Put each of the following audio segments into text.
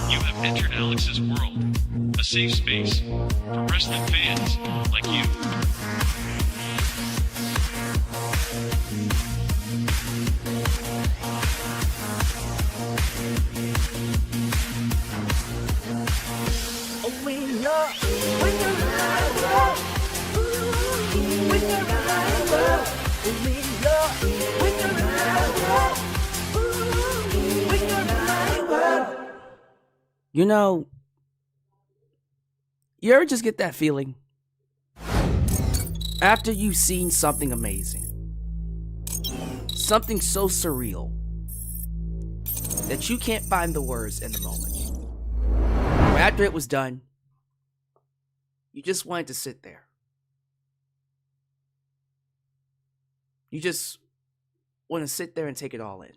You have entered Alyx's world, a safe space for wrestling fans like you. You know, you ever just get that feeling? After you've seen something amazing, something so surreal, that you can't find the words in the moment. Or after it was done, you just wanted to sit there. You just want to sit there and take it all in.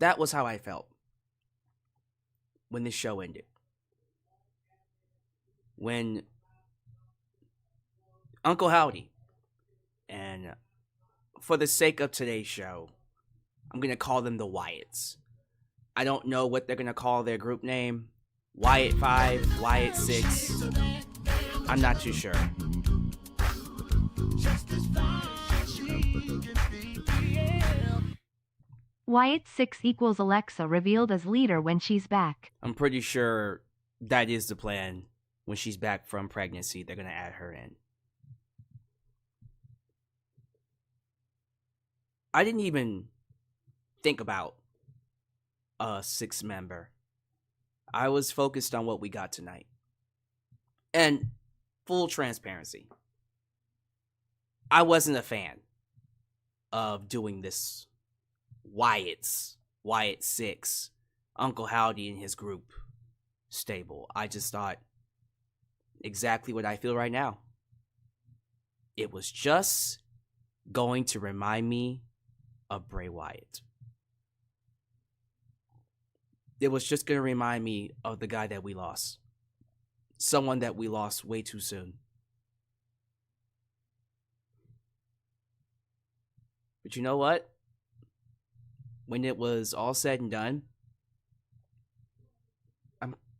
That was how I felt when this show ended. When Uncle Howdy, and for the sake of today's show, I'm going to call them the Wyatts. I don't know what they're going to call their group name. Wyatt 5, Wyatt 6. I'm not too sure. Wyatt Sicks equals Alexa revealed as leader when she's back. I'm pretty sure that is the plan. When she's back from pregnancy, they're going to add her in. I didn't even think about a 6 member. I was focused on what we got tonight. And full transparency, I wasn't a fan of doing this Wyatt Sicks, Uncle Howdy and his group stable. I just thought exactly what I feel right now. It was just going to remind me of Bray Wyatt. It was just going to remind me of the guy that we lost. Someone that we lost way too soon. But you know what? When it was all said and done,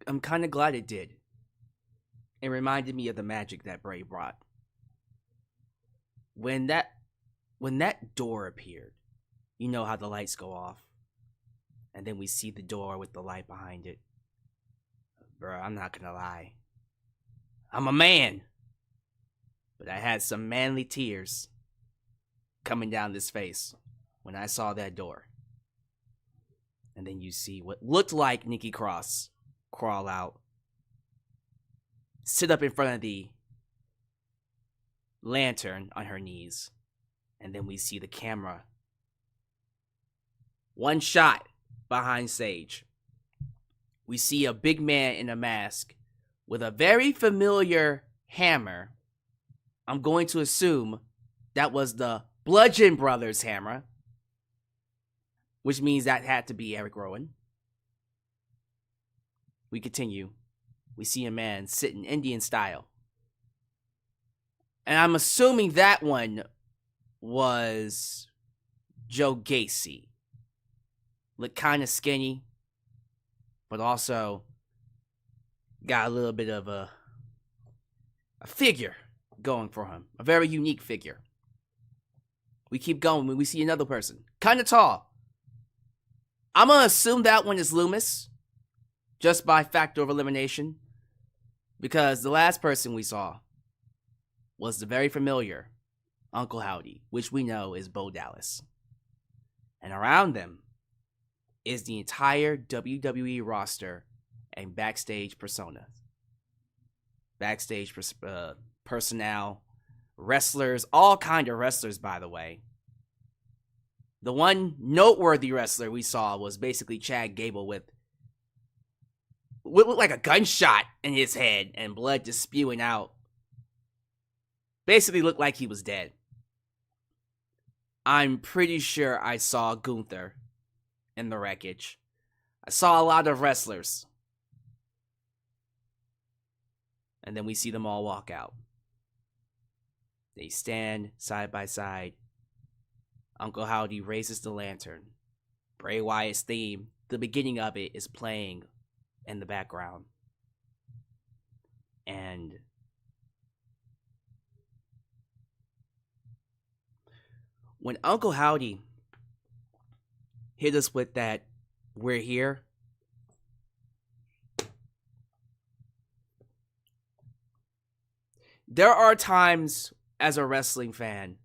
I'm kind of glad it did. It reminded me of the magic that Bray brought. When that door appeared, you know how the lights go off, and then we see the door with the light behind it. Bruh, I'm not gonna lie. I'm a man, but I had some manly tears coming down this face when I saw that door. And then you see what looked like Nikki Cross crawl out, sit up in front of the lantern on her knees, and then we see the camera. One shot behind Sage. We see a big man in a mask with a very familiar hammer. I'm going to assume that was the Bludgeon Brothers hammer, which means that had to be Eric Rowan. We continue. We see a man sitting Indian style. And I'm assuming that one was Joe Gacy. Looked kind of skinny, but also got a little bit of a figure going for him. A very unique figure. We keep going when we see another person. Kind of tall. I'm going to assume that one is Loomis, just by factor of elimination, because the last person we saw was the very familiar Uncle Howdy, which we know is Bo Dallas. And around them is the entire WWE roster and backstage persona. Backstage personnel, wrestlers, all kind of wrestlers, by the way. The one noteworthy wrestler we saw was basically Chad Gable with what looked like a gunshot in his head and blood just spewing out. Basically looked like he was dead. I'm pretty sure I saw Gunther in the wreckage. I saw a lot of wrestlers. And then we see them all walk out. They stand side by side. Uncle Howdy raises the lantern Bray Wyatt's theme, the beginning of it, is playing in the background. And when Uncle Howdy hit us with that, we're here, there are times as a wrestling fan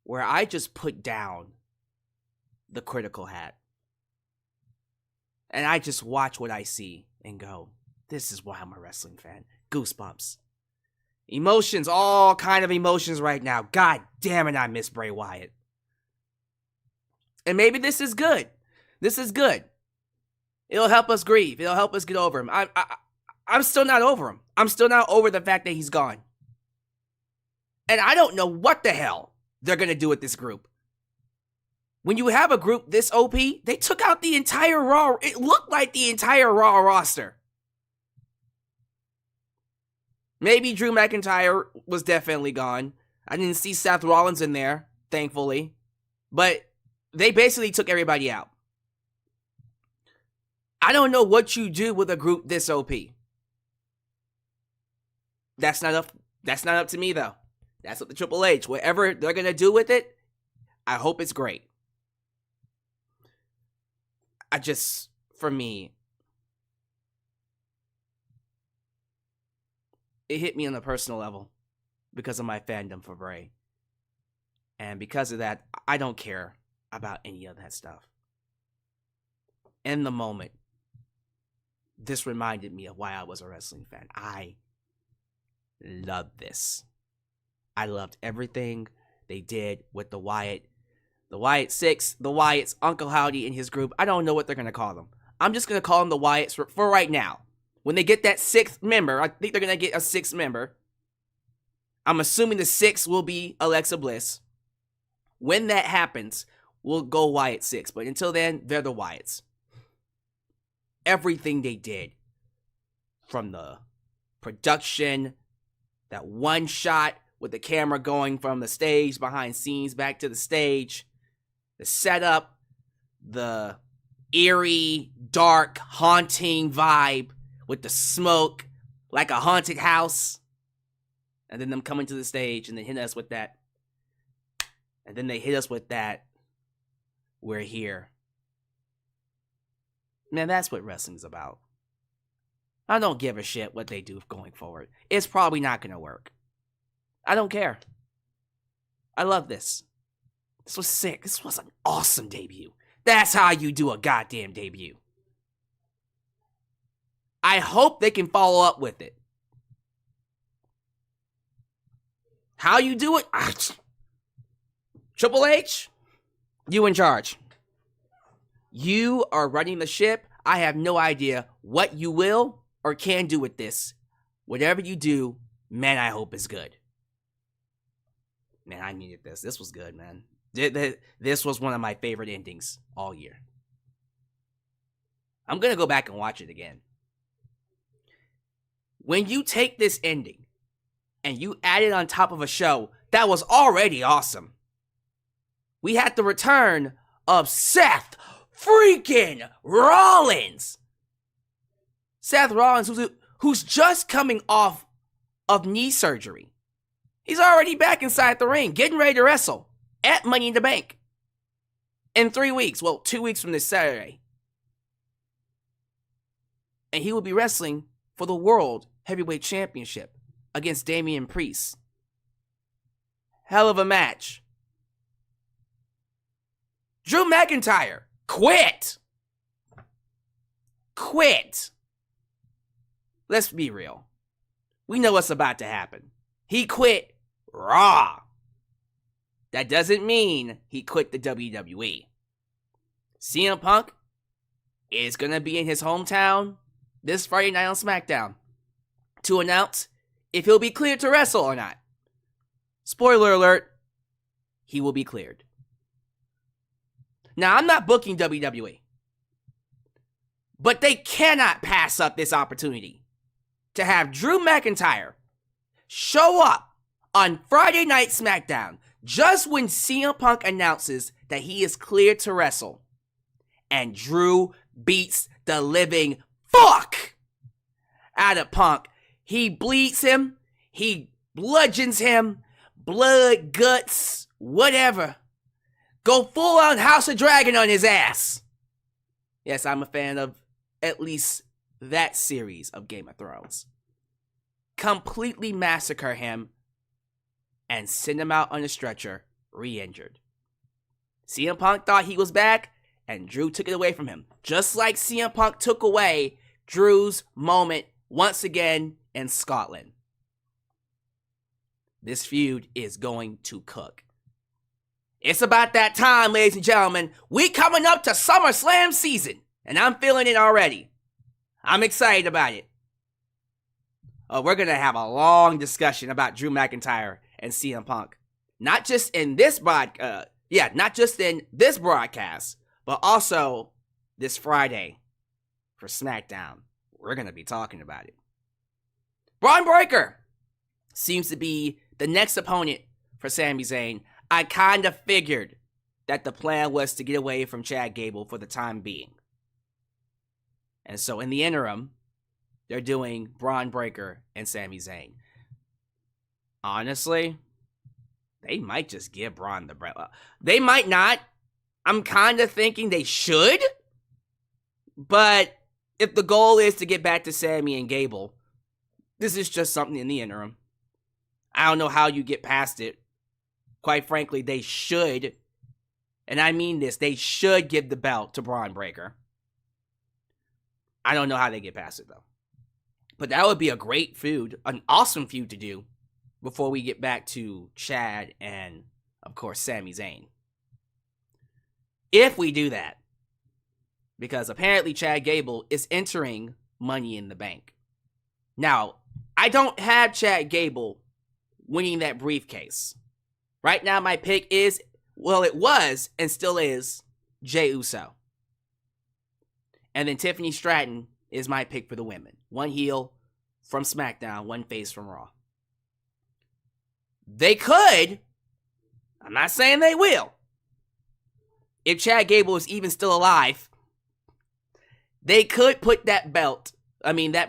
where I just put down the critical hat. And I just watch what I see and go, this is why I'm a wrestling fan. Goosebumps. Emotions, all kind of emotions right now. God damn it, I miss Bray Wyatt. And maybe this is good. This is good. It'll help us grieve. It'll help us get over him. I'm still not over him. I'm still not over the fact that he's gone. And I don't know what the hell they're going to do with this group. When you have a group this OP, they took out the entire Raw. It looked like the entire Raw roster. Maybe Drew McIntyre was definitely gone. I didn't see Seth Rollins in there, thankfully. But they basically took everybody out. I don't know what you do with a group this OP. That's not up to me, though. That's up to Triple H. Whatever they're going to do with it, I hope it's great. For me, it hit me on a personal level because of my fandom for Bray. And because of that, I don't care about any of that stuff. In the moment, this reminded me of why I was a wrestling fan. I loved this. I loved everything they did with the Wyatt Sicks, the Wyatts, Uncle Howdy and his group. I don't know what they're going to call them. I'm just going to call them the Wyatts for right now. When they get that 6th member, I think they're going to get a 6th member. I'm assuming the 6th will be Alexa Bliss. When that happens, we'll go Wyatt Sicks. But until then, they're the Wyatts. Everything they did, from the production, that one shot with the camera going from the stage behind scenes back to the stage, the setup, the eerie, dark, haunting vibe with the smoke, like a haunted house, and then them coming to the stage and then hit us with that, and then they hit us with that, we're here. Man, that's what wrestling's about. I don't give a shit what they do going forward. It's probably not going to work. I don't care. I love this. This was sick. This was an awesome debut. That's how you do a goddamn debut. I hope they can follow up with it. How you do it? Triple H, you in charge. You are running the ship. I have no idea what you will or can do with this. Whatever you do, man, I hope it's good. Man, I needed this. This was good, man. This was one of my favorite endings all year. I'm going to go back and watch it again. When you take this ending and you add it on top of a show that was already awesome, we had the return of Seth freaking Rollins. Seth Rollins, who's just coming off of knee surgery. He's already back inside the ring, getting ready to wrestle at Money in the Bank in 3 weeks. Well, 2 weeks from this Saturday. And he will be wrestling for the World Heavyweight Championship against Damian Priest. Hell of a match. Drew McIntyre, quit. Let's be real. We know what's about to happen. He quit Raw. That doesn't mean he quit the WWE. CM Punk is going to be in his hometown this Friday night on SmackDown to announce if he'll be cleared to wrestle or not. Spoiler alert, he will be cleared. Now, I'm not booking WWE, but they cannot pass up this opportunity to have Drew McIntyre show up on Friday Night Smackdown just when CM Punk announces that he is cleared to wrestle, and Drew beats the living fuck out of Punk. He bleeds him, he bludgeons him, blood, guts, whatever. Go full on House of Dragon on his ass. Yes, I'm a fan of at least that series of Game of Thrones. Completely massacre him and send him out on a stretcher, re-injured. CM Punk thought he was back, and Drew took it away from him. Just like CM Punk took away Drew's moment once again in Scotland. This feud is going to cook. It's about that time, ladies and gentlemen. We coming up to SummerSlam season, and I'm feeling it already. I'm excited about it. We're going to have a long discussion about Drew McIntyre and CM Punk. Not just in this broadcast, but also this Friday for SmackDown. We're going to be talking about it. Braun Breaker seems to be the next opponent for Sami Zayn. I kind of figured that the plan was to get away from Chad Gable for the time being. And so in the interim, they're doing Braun Breaker and Sami Zayn. Honestly, they might just give Braun the belt. They might not. I'm kind of thinking they should. But if the goal is to get back to Sami and Gable, this is just something in the interim. I don't know how you get past it. Quite frankly, they should, and I mean this, they should give the belt to Braun Breaker. I don't know how they get past it, though. But that would be a great feud, an awesome feud to do before we get back to Chad and, of course, Sami Zayn. If we do that. Because apparently Chad Gable is entering Money in the Bank. Now, I don't have Chad Gable winning that briefcase. Right now, my pick is, well, it was and still is, Jey Uso. And then Tiffany Stratton is my pick for the women. One heel from SmackDown, one face from Raw. They could, I'm not saying they will, if Chad Gable is even still alive, they could put that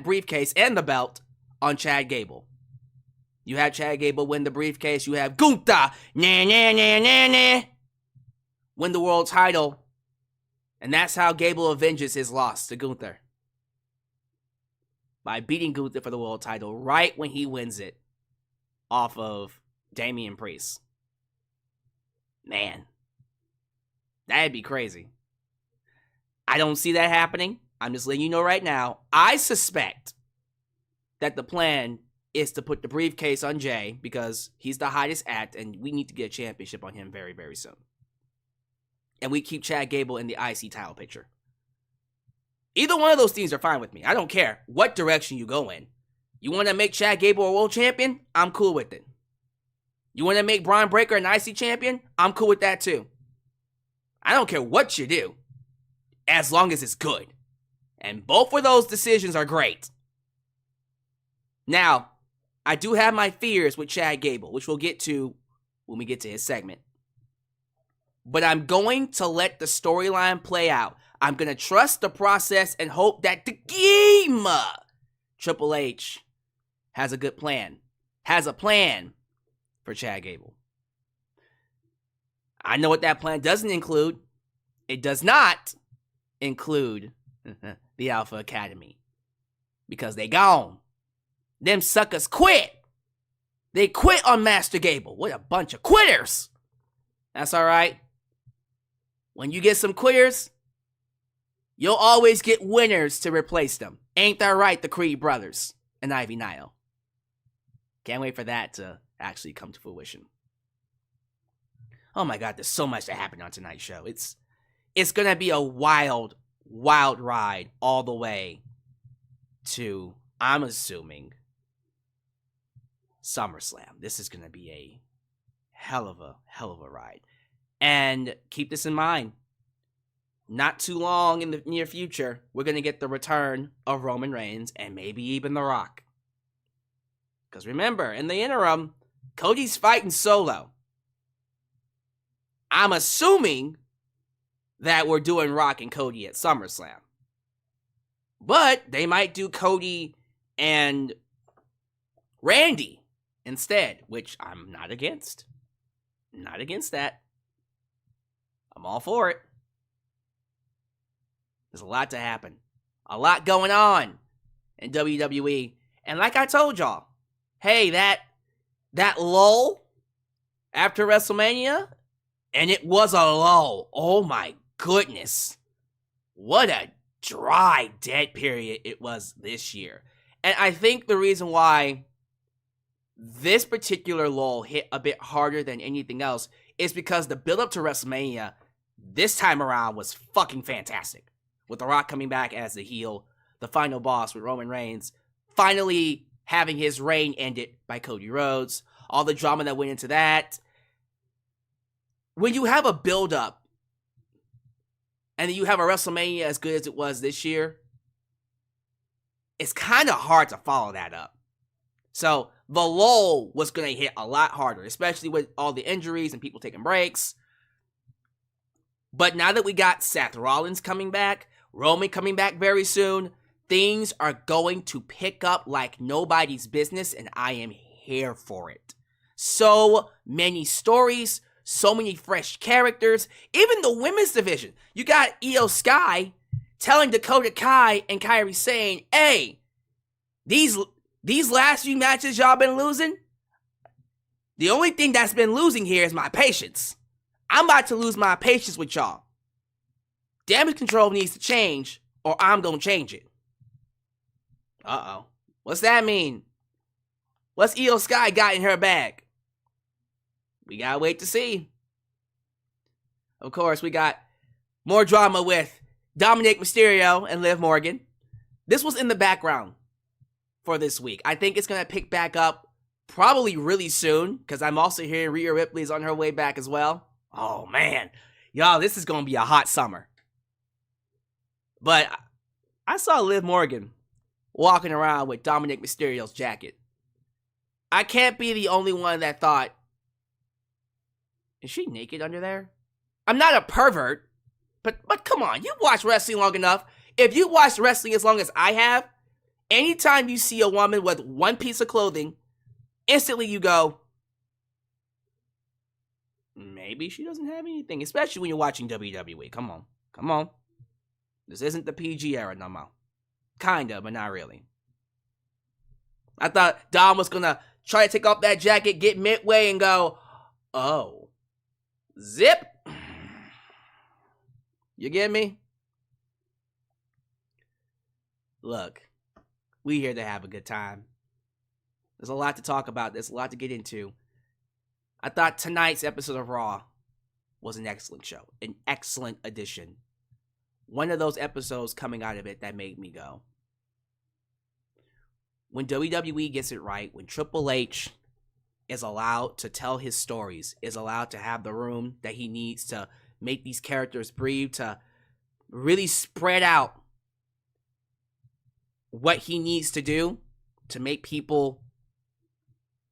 briefcase and the belt on Chad Gable. You have Chad Gable win the briefcase. You have Gunther win the world title. And that's how Gable avenges his loss to Gunther. By beating Gunther for the world title right when he wins it off of Damian Priest. Man, that'd be crazy. I don't see that happening. I'm just letting you know right now. I suspect that the plan is to put the briefcase on Jey because he's the hottest act and we need to get a championship on him very, very soon. And we keep Chad Gable in the IC title picture. Either one of those things are fine with me. I don't care what direction you go in. You want to make Chad Gable a world champion? I'm cool with it. You want to make Braun Breaker an IC champion? I'm cool with that too. I don't care what you do, as long as it's good. And both of those decisions are great. Now, I do have my fears with Chad Gable, which we'll get to when we get to his segment. But I'm going to let the storyline play out. I'm going to trust the process and hope that the game, Triple H, has a good plan. Has a plan for Chad Gable. I know what that plan doesn't include. It does not include the Alpha Academy. Because they gone. Them suckers quit. They quit on Master Gable. What a bunch of quitters. That's all right. When you get some quitters, you'll always get winners to replace them. Ain't that right, the Creed brothers and Ivy Nile? Can't wait for that to actually come to fruition. Oh my God, there's so much that happened on tonight's show. It's going to be a wild, wild ride all the way to, I'm assuming, SummerSlam. This is going to be a hell of a ride. And keep this in mind. Not too long in the near future, we're going to get the return of Roman Reigns and maybe even The Rock. Because remember, in the interim, Cody's fighting solo. I'm assuming that we're doing Rock and Cody at SummerSlam. But they might do Cody and Randy instead, which I'm not against. Not against that. I'm all for it. There's a lot to happen. A lot going on in WWE. And like I told y'all, hey, that lull after WrestleMania, and it was a lull. Oh my goodness. What a dry, dead period it was this year. And I think the reason why this particular lull hit a bit harder than anything else is because the build-up to WrestleMania this time around was fucking fantastic. With The Rock coming back as the heel, the final boss with Roman Reigns, finally having his reign ended by Cody Rhodes, all the drama that went into that. When you have a build-up, and then you have a WrestleMania as good as it was this year, it's kind of hard to follow that up. So the lull was going to hit a lot harder, especially with all the injuries and people taking breaks. But now that we got Seth Rollins coming back, Roman coming back very soon, things are going to pick up like nobody's business, and I am here for it. So many stories, so many fresh characters, even the women's division. You got Iyo Sky telling Dakota Kai and Kairi saying, hey, these last few matches y'all been losing, the only thing that's been losing here is my patience. I'm about to lose my patience with y'all. Damage control needs to change, or I'm gonna change it. Uh-oh. What's that mean? What's Iyo Sky got in her bag? We gotta wait to see. Of course, we got more drama with Dominic Mysterio and Liv Morgan. This was in the background for this week. I think it's gonna pick back up probably really soon, because I'm also hearing Rhea Ripley's on her way back as well. Oh man, y'all, this is gonna be a hot summer. But I saw Liv Morgan walking around with Dominic Mysterio's jacket. I can't be the only one that thought, is she naked under there? I'm not a pervert, but come on, you watch wrestling long enough. If you watch wrestling as long as I have, anytime you see a woman with one piece of clothing, instantly you go, maybe she doesn't have anything, especially when you're watching WWE. Come on. This isn't the PG era no more. Kinda, but not really. I thought Dom was gonna try to take off that jacket, get midway, and go, oh, zip. You get me? Look, we here to have a good time. There's a lot to talk about. There's a lot to get into. I thought tonight's episode of Raw was an excellent show. An excellent addition. One of those episodes coming out of it that made me go, when WWE gets it right, when Triple H is allowed to tell his stories, is allowed to have the room that he needs to make these characters breathe, to really spread out what he needs to do to make people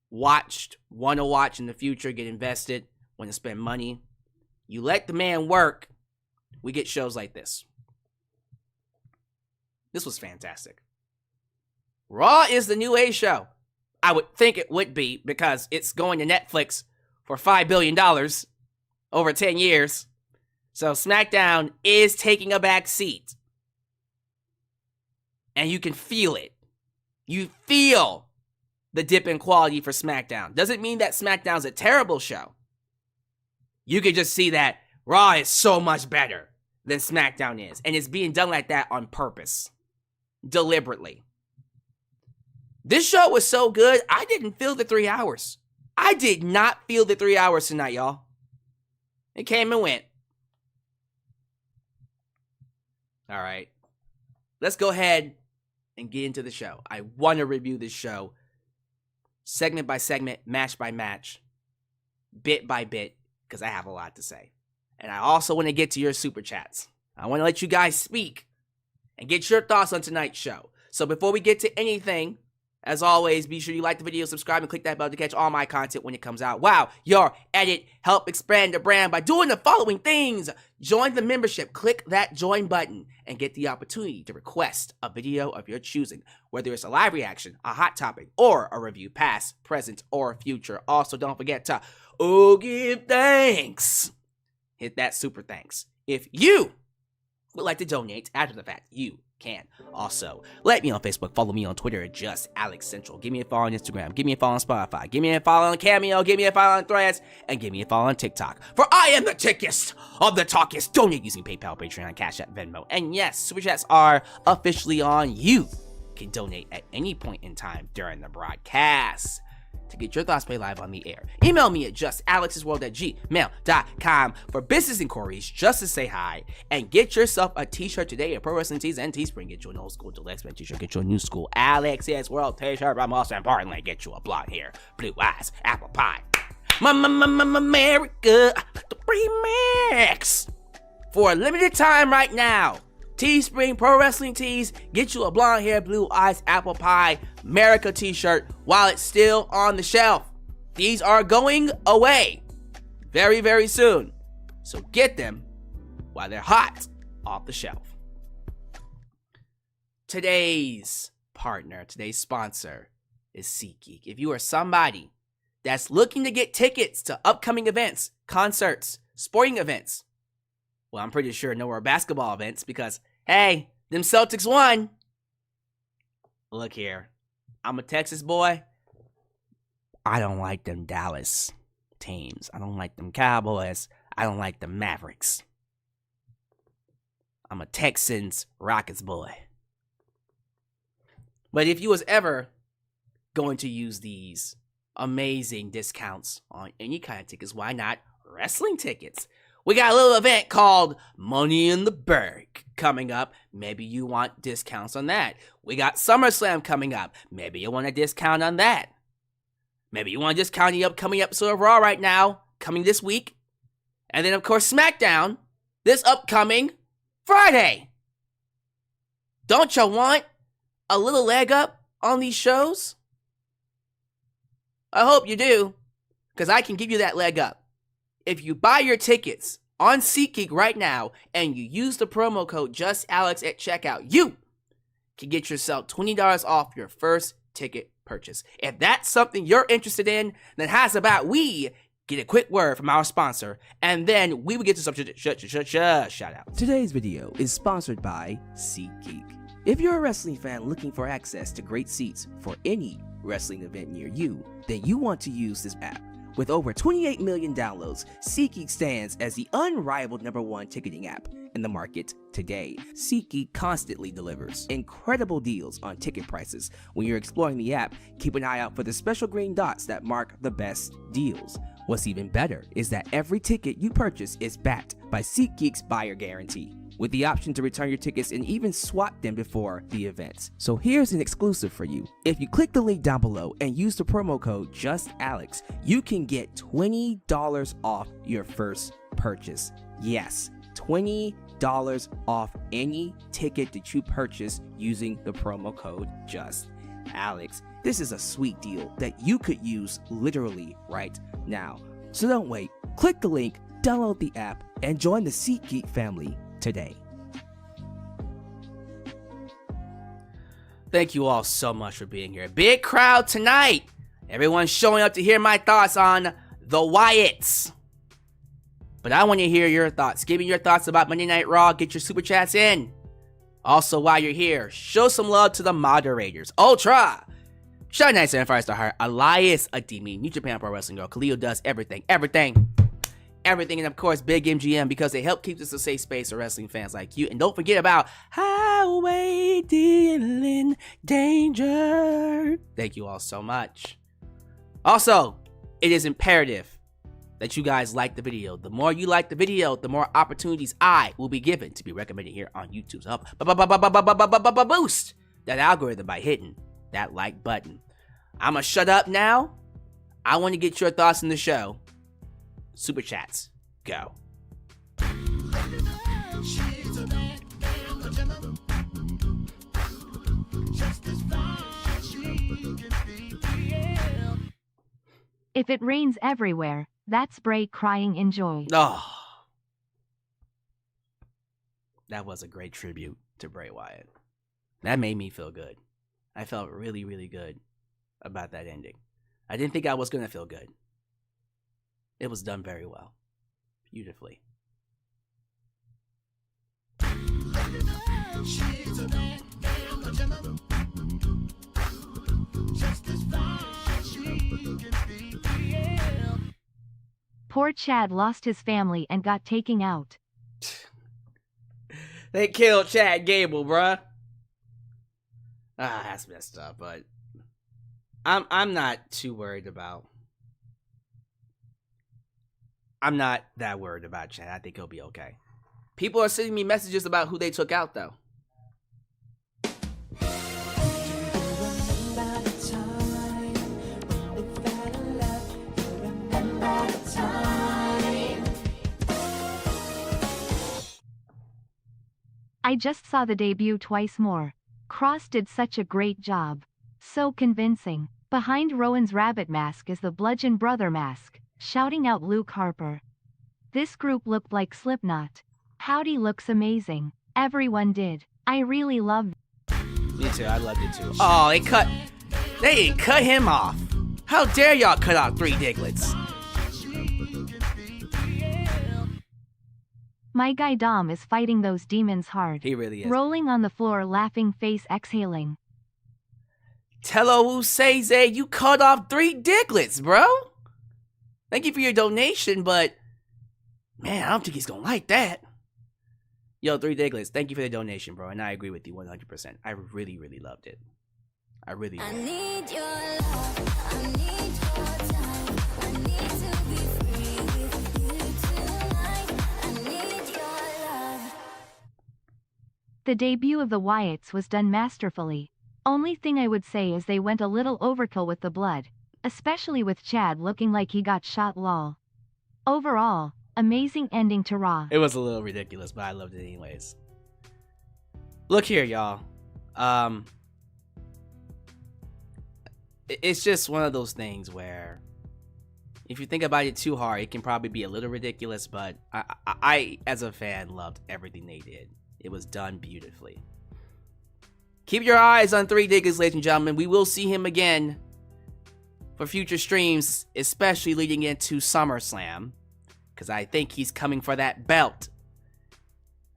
want to watch in the future, get invested, want to spend money. You let the man work, we get shows like this. This was fantastic. Raw is the new A show. I would think it would be, because it's going to Netflix for $5 billion over 10 years. So SmackDown is taking a back seat. And you can feel it. You feel the dip in quality for SmackDown. Doesn't mean that SmackDown's a terrible show. You can just see that Raw is so much better than SmackDown is. And it's being done like that on purpose. Deliberately. This show was so good, I didn't feel the 3 hours. I did not feel the 3 hours tonight, y'all. It came and went. All right. Let's go ahead and get into the show. I want to review this show segment by segment, match by match, bit by bit, because I have a lot to say. And I also want to get to your super chats. I want to let you guys speak and get your thoughts on tonight's show. So before we get to anything, as always, be sure you like the video, subscribe, and click that bell to catch all my content when it comes out. Wow, your edit help expand the brand by doing the following things. Join the membership. Click that join button and get the opportunity to request a video of your choosing, whether it's a live reaction, a hot topic, or a review, past, present, or future. Also, don't forget to give thanks. Hit that super thanks. If you would like to donate after the fact, you can. Also, like me on Facebook, follow me on Twitter at just Alyx Central. Give me a follow on Instagram, give me a follow on Spotify, give me a follow on Cameo, give me a follow on Threads, and give me a follow on TikTok. For I am the tickest of the talkiest. Donate using PayPal, Patreon, Cash App, Venmo. And yes, Super Chats are officially on. You can donate at any point in time during the broadcast. To get your thoughts played live on the air, email me at justalyxsworld@gmail.com for business inquiries, just to say hi, and get yourself a t-shirt today at Pro Wrestling Tees and Teespring. Get you an old school Deluxe Man t-shirt, get you a new school Alyx's World t-shirt, but most importantly, get you a blonde hair, blue eyes, apple pie, America, the remix. For a limited time right now, Teespring Pro Wrestling Tees, get you a blonde hair, blue eyes, apple pie, America t-shirt while it's still on the shelf. These are going away very, very soon. So get them while they're hot off the shelf. Today's partner, today's sponsor is SeatGeek. If you are somebody that's looking to get tickets to upcoming events, concerts, sporting events, well, I'm pretty sure no more basketball events because, hey, them Celtics won. Look here, I'm a Texas boy. I don't like them Dallas teams. I don't like them Cowboys. I don't like the Mavericks. I'm a Texans Rockets boy. But if you was ever going to use these amazing discounts on any kind of tickets, why not wrestling tickets? We got a little event called Money in the Bank coming up. Maybe you want discounts on that. We got SummerSlam coming up. Maybe you want a discount on that. Maybe you want to discount the upcoming episode of Raw right now, coming this week. And then, of course, SmackDown, this upcoming Friday. Don't you want a little leg up on these shows? I hope you do, because I can give you that leg up. If you buy your tickets on SeatGeek right now and you use the promo code JustAlyx at checkout, you can get yourself $20 off your first ticket purchase. If that's something you're interested in, then how's about we get a quick word from our sponsor, and then we will get to some shout out. Today's video is sponsored by SeatGeek. If you're a wrestling fan looking for access to great seats for any wrestling event near you, then you want to use this app. With over 28 million downloads, SeatGeek stands as the unrivaled #1 ticketing app in the market today. SeatGeek constantly delivers incredible deals on ticket prices. When you're exploring the app, keep an eye out for the special green dots that mark the best deals. What's even better is that every ticket you purchase is backed by SeatGeek's buyer guarantee, with the option to return your tickets and even swap them before the event. So here's an exclusive for you. If you click the link down below and use the promo code JustAlyx, you can get $20 off your first purchase. Yes, $20 off any ticket that you purchase using the promo code JustAlyx. This is a sweet deal that you could use literally right now. So don't wait. Click the link, download the app, and join the SeatGeek family today. Thank you all so much for being here. Big crowd tonight. Everyone's showing up to hear my thoughts on the Wyatts. But I want to hear your thoughts. Give me your thoughts about Monday Night Raw. Get your super chats in. Also, while you're here, show some love to the moderators. Ultra, Shot Nights and Firestar Heart, Elias Adimi, New Japan Pro Wrestling Girl, Khalil does everything, and of course Big MGM, because they help keep this a safe space for wrestling fans like you. And don't forget about Highway Dealing Danger. Thank you all so much. Also, it is imperative that you guys like the video. The more you like the video, the more opportunities I will be given to be recommended here on YouTube. So help boost that algorithm by hitting that like button. I'ma shut up now. I want to get your thoughts on the show. Super chats, go. If it rains everywhere, that's Bray crying enjoy. Oh. That was a great tribute to Bray Wyatt. That made me feel good. I felt really, really good about that ending. I didn't think I was going to feel good. It was done very well. Beautifully. Poor Chad lost his family and got taken out. They killed Chad Gable, bruh. That's messed up, but I'm not too worried about. I'm not that worried about Chad. I think he'll be okay. People are sending me messages about who they took out, though. I just saw the debut twice more. Cross did such a great job. So convincing. Behind Rowan's rabbit mask is the Bludgeon Brother mask, shouting out Luke Harper. This group looked like Slipknot. Howdy looks amazing. Everyone did. I really loved it. Me too, I loved it too. Oh, they didn't cut him off. How dare y'all cut out 3 Diglets? My guy Dom is fighting those demons hard. He really is. Rolling on the floor, laughing face exhaling. Tello Useze, you cut off 3 Diglets, bro. Thank you for your donation, but man, I don't think he's gonna like that. Yo, 3 Diglets, thank you for the donation, bro, and I agree with you 100%. I really, really loved it. I really did. I need your love. I need your time. I need to be free with you tonight. I need your love. The debut of the Wyatts was done masterfully. Only thing I would say is they went a little overkill with the blood, especially with Chad looking like he got shot lol. Overall, amazing ending to Raw. It was a little ridiculous, but I loved it anyways. Look here, y'all. It's just one of those things where if you think about it too hard, it can probably be a little ridiculous, but I as a fan, loved everything they did. It was done beautifully. Keep your eyes on 3 Diggers, ladies and gentlemen. We will see him again for future streams, especially leading into SummerSlam, because I think he's coming for that belt.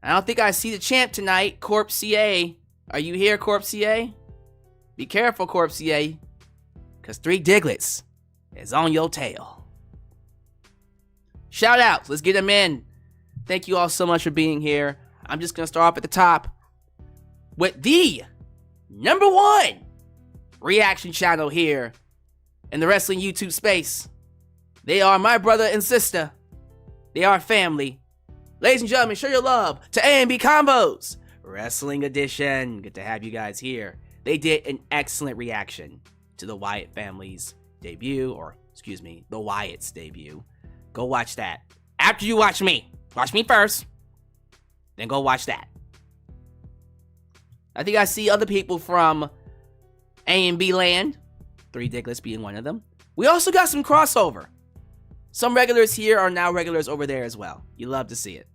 I don't think I see the champ tonight, Corp CA. Are you here, Corp CA? Be careful, Corp CA, because 3 Diglets is on your tail. Shout outs, let's get them in. Thank you all so much for being here. I'm just going to start off at the top with the #1 reaction channel here in the wrestling YouTube space. They are my brother and sister. They are family. Ladies and gentlemen, show your love to A&B Combos Wrestling Edition. Good to have you guys here. They did an excellent reaction to the Wyatt family's debut, or excuse me, the Wyatt's debut. Go watch that. After you watch me. Watch me first. Then go watch that. I think I see other people from A&B land. 3 Diglets being one of them. We also got some crossover. Some regulars here are now regulars over there as well. You love to see it.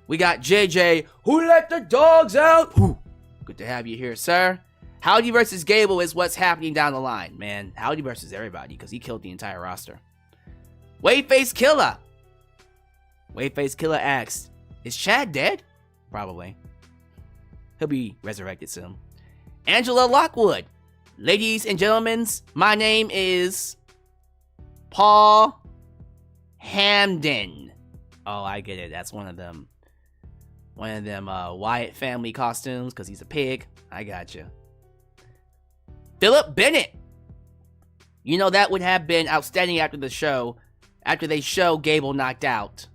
We got JJ, who let the dogs out? Ooh, good to have you here, sir. Howdy versus Gable is what's happening down the line, man. Howdy versus everybody, because he killed the entire roster. Wadeface Killer. Wadeface Killer asks, is Chad dead? Probably. He'll be resurrected soon. Angela Lockwood. Ladies and gentlemen, my name is Paul Hamden. Oh, I get it. That's one of them Wyatt family costumes because he's a pig. I got you. Philip Bennett. You know, that would have been outstanding after the show. After they show Gable knocked out.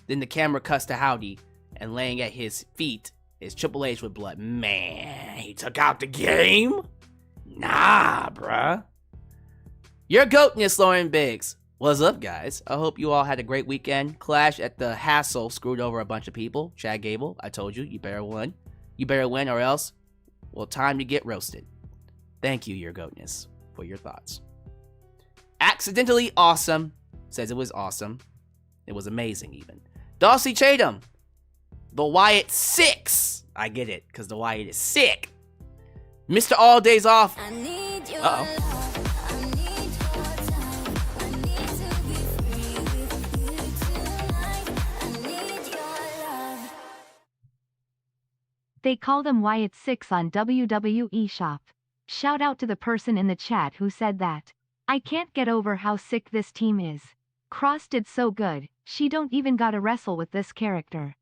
Then the camera cuts to Howdy and laying at his feet is Triple H with blood. Man, he took out the game? Nah, bruh. Your goatness, Lauren Biggs. What's up, guys? I hope you all had a great weekend. Clash at the Hassle screwed over a bunch of people. Chad Gable, I told you, you better win. You better win or else, well, time to get roasted. Thank you, your goatness, for your thoughts. Accidentally Awesome says it was awesome. It was amazing, even. Dawsey Chatham. the Wyatt Sicks. I get it, because the Wyatt is sick. Mr. All Days Off. I need your Uh-oh. love. I need your time. I need to be free with you tonight. I need your love. They call them Wyatt Sicks on WWE Shop. Shout out to the person in the chat who said that. I can't get over how sick this team is. Cross did so good, she don't even gotta wrestle with this character.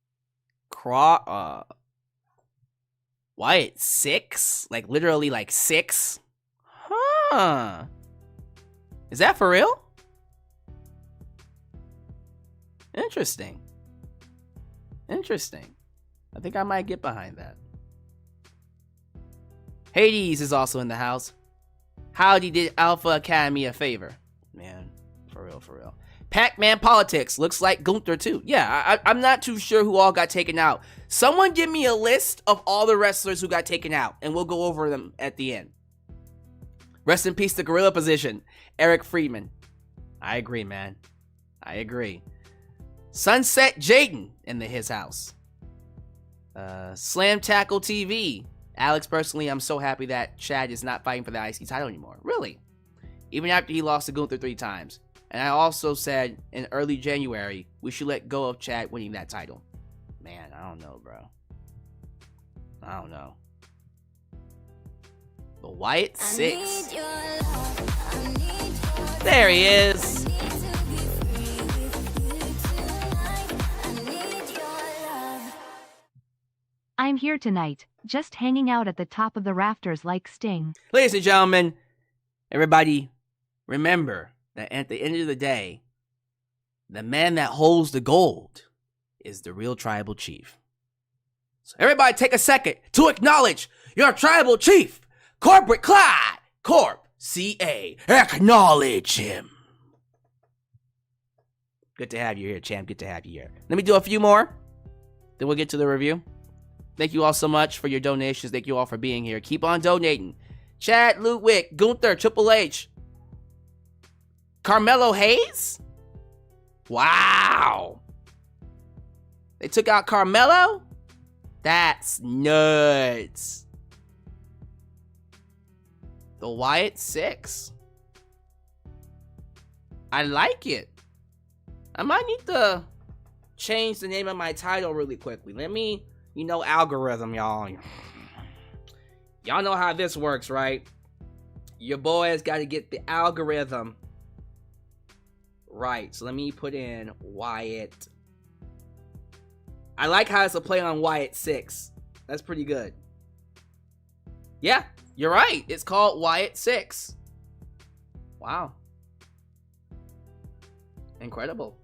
Wyatt Sicks? Like literally like 6? Huh. Is that for real? Interesting. Interesting. I think I might get behind that. Hades is also in the house. Howdy did Alpha Academy a favor. Man, for real, for real. Pac-Man Politics. Looks like Gunther too. Yeah, I'm not too sure who all got taken out. Someone give me a list of all the wrestlers who got taken out, and we'll go over them at the end. Rest in peace to Gorilla Position. Eric Friedman. I agree, man. I agree. Sunset Jaden in his house. Slam Tackle TV. Alyx, personally, I'm so happy that Chad is not fighting for the IC title anymore. Really. Even after he lost to Gunther 3 times. And I also said in early January, we should let go of Chad winning that title. Man, I don't know, bro. I don't know. But Wyatt I Sicks. need your love. I need your There he is. need to be free with you tonight. I need your love. I'm here tonight, just hanging out at the top of the rafters like Sting. Ladies and gentlemen, everybody, remember that at the end of the day, the man that holds the gold is the real tribal chief. So everybody take a second to acknowledge your tribal chief, Corporate Clyde, Corp, CA. Acknowledge him. Good to have you here, champ. Good to have you here. Let me do a few more, then we'll get to the review. Thank you all so much for your donations. Thank you all for being here. Keep on donating. Chad, Ludwig, Gunther, Triple H, Carmelo Hayes? Wow. They took out Carmelo? That's nuts. The Wyatt Sicks. I like it. I might need to change the name of my title really quickly. Let me, algorithm, y'all. Y'all know how this works, right? Your boy's got to get the algorithm right. So let me put in Wyatt. I like how it's a play on Wyatt Sicks. That's pretty good. Yeah, you're right. It's called Wyatt Sicks. Wow. Incredible.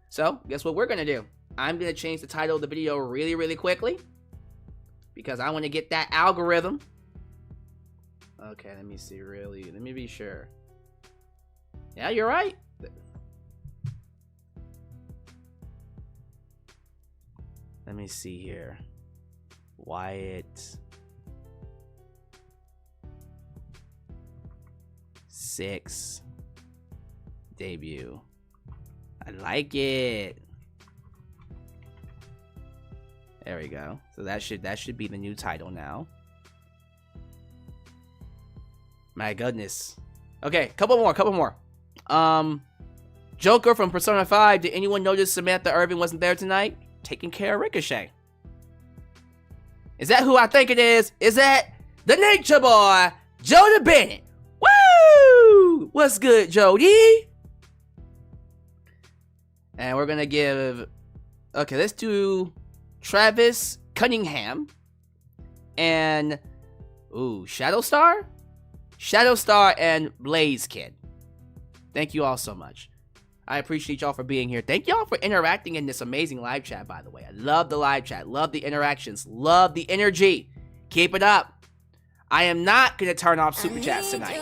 So, guess what we're going to do? I'm going to change the title of the video really, really quickly, because I want to get that algorithm. Okay, let me see, really. Let me be sure. Yeah, you're right. Let me see here. Wyatt Sicks debut. I like it. There we go. So that should be the new title now. My goodness. Okay, couple more. Joker from Persona 5. Did anyone notice Samantha Irvin wasn't there tonight? Taking care of Ricochet. Is that who I think it is? Is that the Nature Boy, Jody Bennett? Woo! What's good, Jody? And we're gonna give. Okay, let's do Travis Cunningham and Shadowstar and Blaze Kid. Thank you all so much. I appreciate y'all for being here. Thank y'all for interacting in this amazing live chat, by the way. I love the live chat. Love the interactions. Love the energy. Keep it up. I am not going to turn off super chats tonight.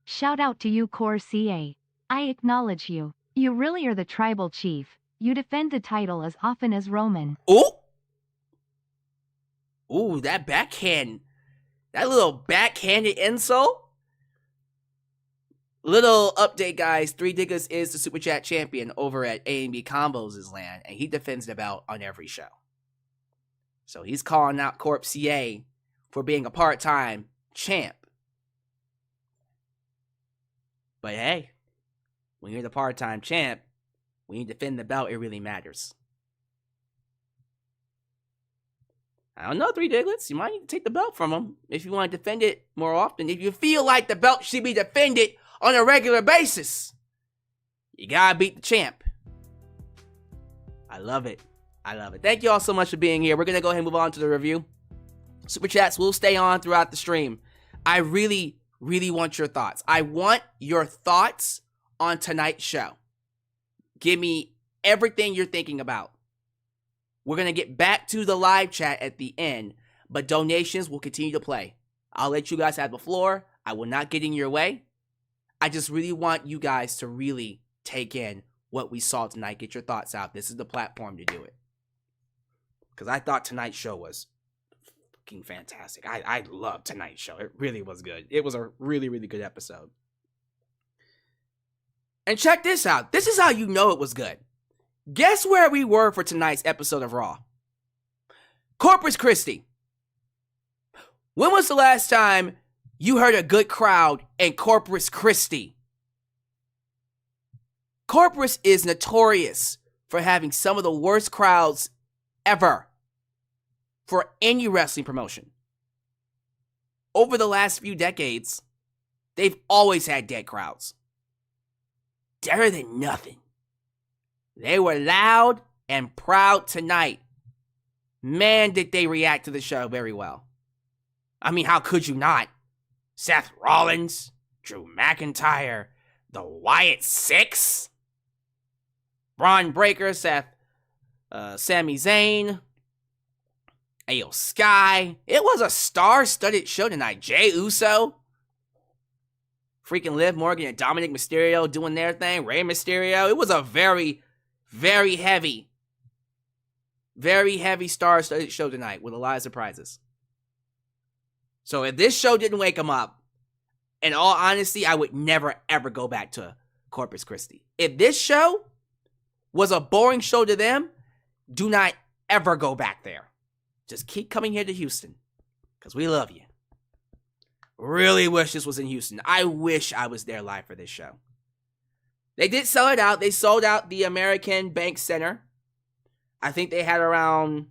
Shout out to you, Core CA. I acknowledge you. You really are the tribal chief. You defend the title as often as Roman. Ooh, that backhand That little backhanded insult. Little update, guys. 3 Diggas is the Super Chat champion over at A&B Combos' land, and he defends the belt on every show. So he's calling out Corp CA for being a part-time champ. But hey, when you're the part-time champ, when you defend the belt, it really matters. I don't know, 3 Diglets. You might need to take the belt from him if you want to defend it more often. If you feel like the belt should be defended on a regular basis, you gotta beat the champ. I love it. I love it. Thank you all so much for being here. We're gonna go ahead and move on to the review. Super Chats will stay on throughout the stream. I really want your thoughts. I want your thoughts on tonight's show. Give me everything you're thinking about. We're going to get back to the live chat at the end, but donations will continue to play. I'll let you guys have the floor. I will not get in your way. I just really want you guys to really take in what we saw tonight. Get your thoughts out. This is the platform to do it. Because I thought tonight's show was fucking fantastic. I loved tonight's show. It really was good. It was a really good episode. And check this out. This is how you know it was good. Guess where we were for tonight's episode of Raw? Corpus Christi. When was the last time you heard a good crowd in Corpus Christi? Corpus is notorious for having some of the worst crowds ever for any wrestling promotion. Over the last few decades, they've always had dead crowds. Better than nothing. They were loud and proud tonight. Man, did they react to the show very well. I mean, how could you not? Seth Rollins, Drew McIntyre, the Wyatt Sicks, Braun Breaker, Sami Zayn, Iyo Sky. It was a star-studded show tonight. Jey Uso, freaking Liv Morgan and Dominic Mysterio doing their thing. Rey Mysterio. It was a very heavy star-studded show tonight with a lot of surprises. So if this show didn't wake them up, in all honesty, I would never ever go back to Corpus Christi. If this show was a boring show to them, do not ever go back there. Just keep coming here to Houston, because we love you. Really wish this was in Houston. I wish I was there live for this show. They did sell it out. They sold out the American Bank Center. I think they had around...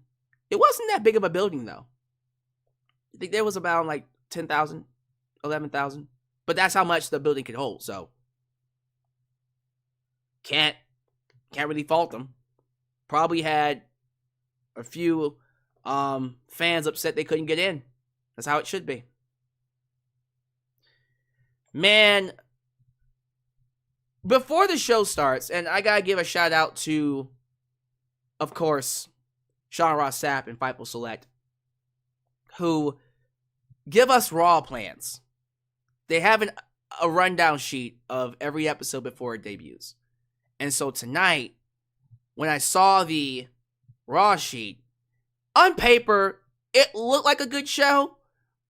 It wasn't that big of a building, though. I think there was about like 10,000, 11,000. But that's how much the building could hold, so... Can't really fault them. Probably had a few fans upset they couldn't get in. That's how it should be. Man... Before the show starts, and I gotta give a shout out to, of course, Sean Ross Sapp and Fightful Select, who give us Raw plans. They have a rundown sheet of every episode before it debuts. And so tonight, when I saw the Raw sheet, on paper, it looked like a good show,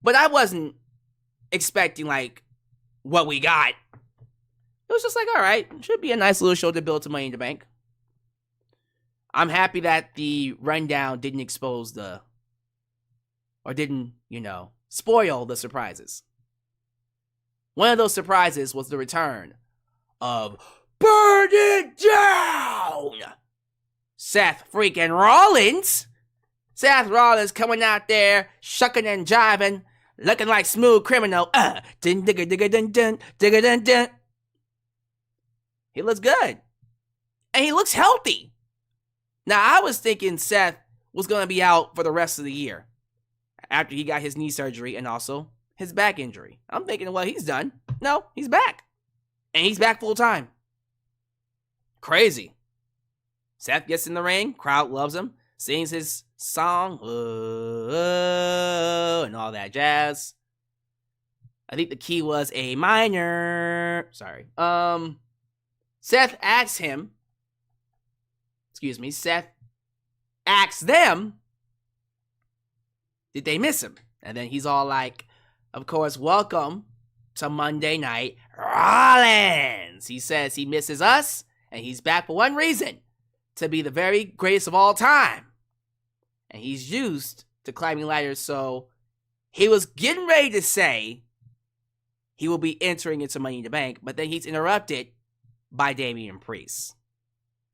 but I wasn't expecting, like, what we got. It was just like, all right, should be a nice little show to build to Money in the Bank. I'm happy that the rundown didn't expose or didn't, spoil the surprises. One of those surprises was the return of Burn It Down! Seth freaking Rollins. Seth Rollins coming out there, shucking and jiving, looking like Smooth Criminal. Dun digga digga dun dun digga dun dun. He looks good. And he looks healthy. Now, I was thinking Seth was going to be out for the rest of the year after he got his knee surgery and also his back injury. I'm thinking, well, he's done. No, he's back. And he's back full time. Crazy. Seth gets in the ring. Crowd loves him. Sings his song. And all that jazz. I think the key was A minor. Sorry. Seth asks them, did they miss him? And then he's all like, of course, welcome to Monday Night Rollins. He says he misses us, and he's back for one reason, to be the very greatest of all time. And he's used to climbing ladders, so he was getting ready to say he will be entering into Money in the Bank, but then he's interrupted by Damian Priest,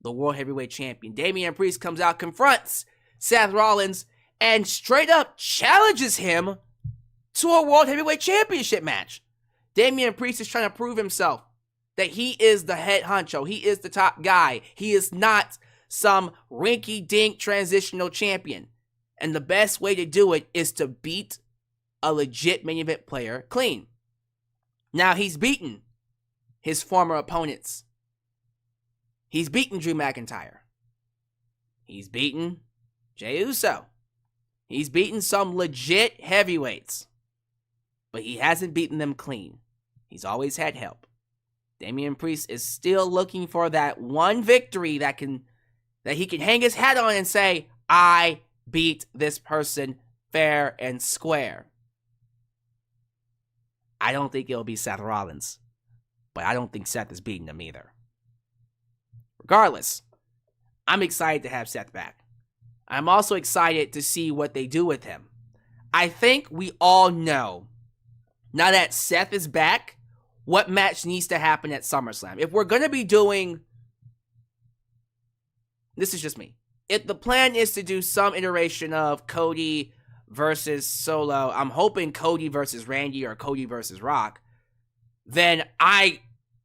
the World Heavyweight Champion. Damian Priest comes out, confronts Seth Rollins, and straight up challenges him to a World Heavyweight Championship match. Damian Priest is trying to prove himself that he is the head honcho. He is the top guy. He is not some rinky-dink transitional champion. And the best way to do it is to beat a legit main event player clean. Now, he's beaten his former opponents. He's beaten Drew McIntyre. He's beaten Jey Uso. He's beaten some legit heavyweights. But he hasn't beaten them clean. He's always had help. Damian Priest is still looking for that one victory that he can hang his hat on and say, I beat this person fair and square. I don't think it'll be Seth Rollins, but I don't think Seth is beating him either. Regardless, I'm excited to have Seth back. I'm also excited to see what they do with him. I think we all know, now that Seth is back, what match needs to happen at SummerSlam. If we're going to be doing, this is just me, if the plan is to do some iteration of Cody versus Solo, I'm hoping Cody versus Randy or Cody versus Rock, then I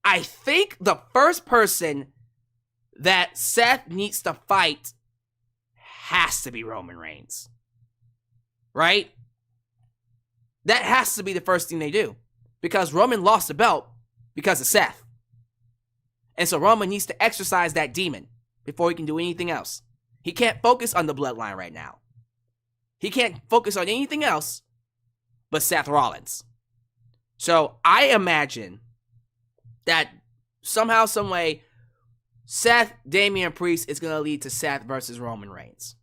think the first person that Seth needs to fight has to be Roman Reigns. Right? That has to be the first thing they do. Because Roman lost the belt because of Seth. And so Roman needs to exercise that demon before he can do anything else. He can't focus on the bloodline right now. He can't focus on anything else but Seth Rollins. So I imagine that somehow, some way, Seth, Damian Priest is going to lead to Seth versus Roman Reigns.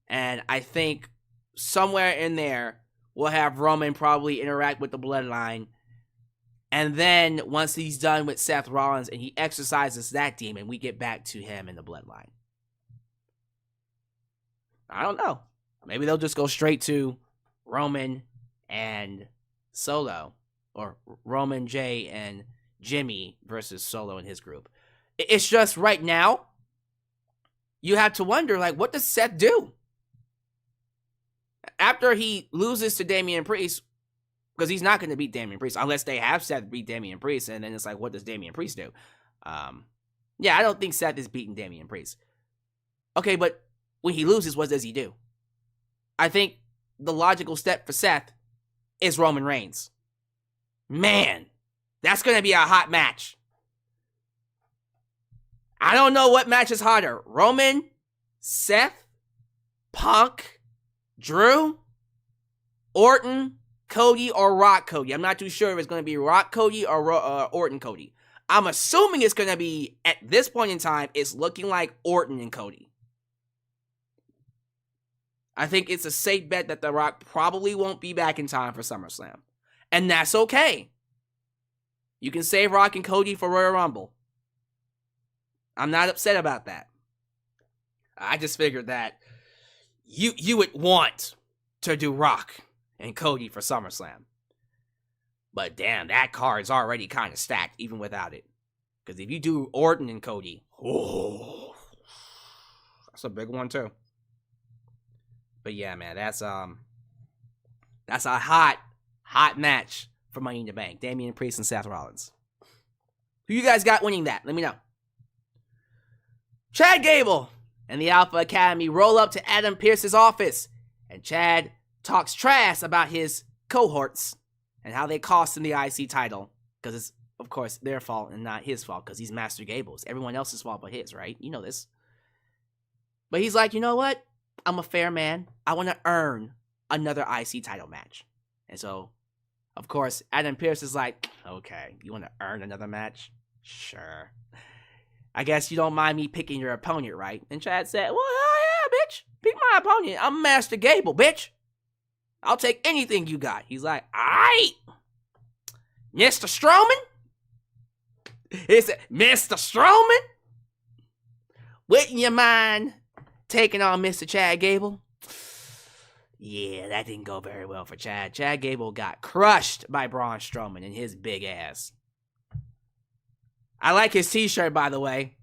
And I think somewhere in there, we'll have Roman probably interact with the bloodline. And then once he's done with Seth Rollins and he exercises that demon, we get back to him in the bloodline. I don't know. Maybe they'll just go straight to Roman and Solo. Or Roman, Jey, and Jimmy versus Solo and his group. It's just right now, you have to wonder, like, what does Seth do? After he loses to Damian Priest, because he's not going to beat Damian Priest, unless they have Seth beat Damian Priest, and then it's like, what does Damian Priest do? Yeah, I don't think Seth is beating Damian Priest. Okay, but when he loses, what does he do? I think the logical step for Seth is Roman Reigns. Man, that's going to be a hot match. I don't know what match is hotter. Roman, Seth, Punk, Drew, Orton, Cody, or Rock Cody. I'm not too sure if it's going to be Rock Cody or Orton Cody. I'm assuming it's going to be, at this point in time, it's looking like Orton and Cody. I think it's a safe bet that The Rock probably won't be back in time for SummerSlam. And that's okay. You can save Rock and Cody for Royal Rumble. I'm not upset about that. I just figured that you would want to do Rock and Cody for SummerSlam. But damn, that card's already kind of stacked even without it. Because if you do Orton and Cody, oh, that's a big one too. But yeah, man, that's a hot match for Money in the Bank. Damian Priest and Seth Rollins. Who you guys got winning that? Let me know. Chad Gable and the Alpha Academy roll up to Adam Pearce's office, and Chad talks trash about his cohorts and how they cost him the IC title, because it's, of course, their fault and not his fault, because he's Master Gable's. Everyone else's fault but his, right? You know this. But he's like, you know what? I'm a fair man. I want to earn another IC title match. And so, of course, Adam Pearce is like, okay, you want to earn another match? Sure. I guess you don't mind me picking your opponent, right? And Chad said, well, yeah, bitch. Pick my opponent. I'm Master Gable, bitch. I'll take anything you got. He's like, all right, Mr. Strowman. He said, Mr. Strowman, wouldn't you mind taking on Mr. Chad Gable? Yeah, that didn't go very well for Chad. Chad Gable got crushed by Braun Strowman and his big ass. I like his t-shirt, by the way.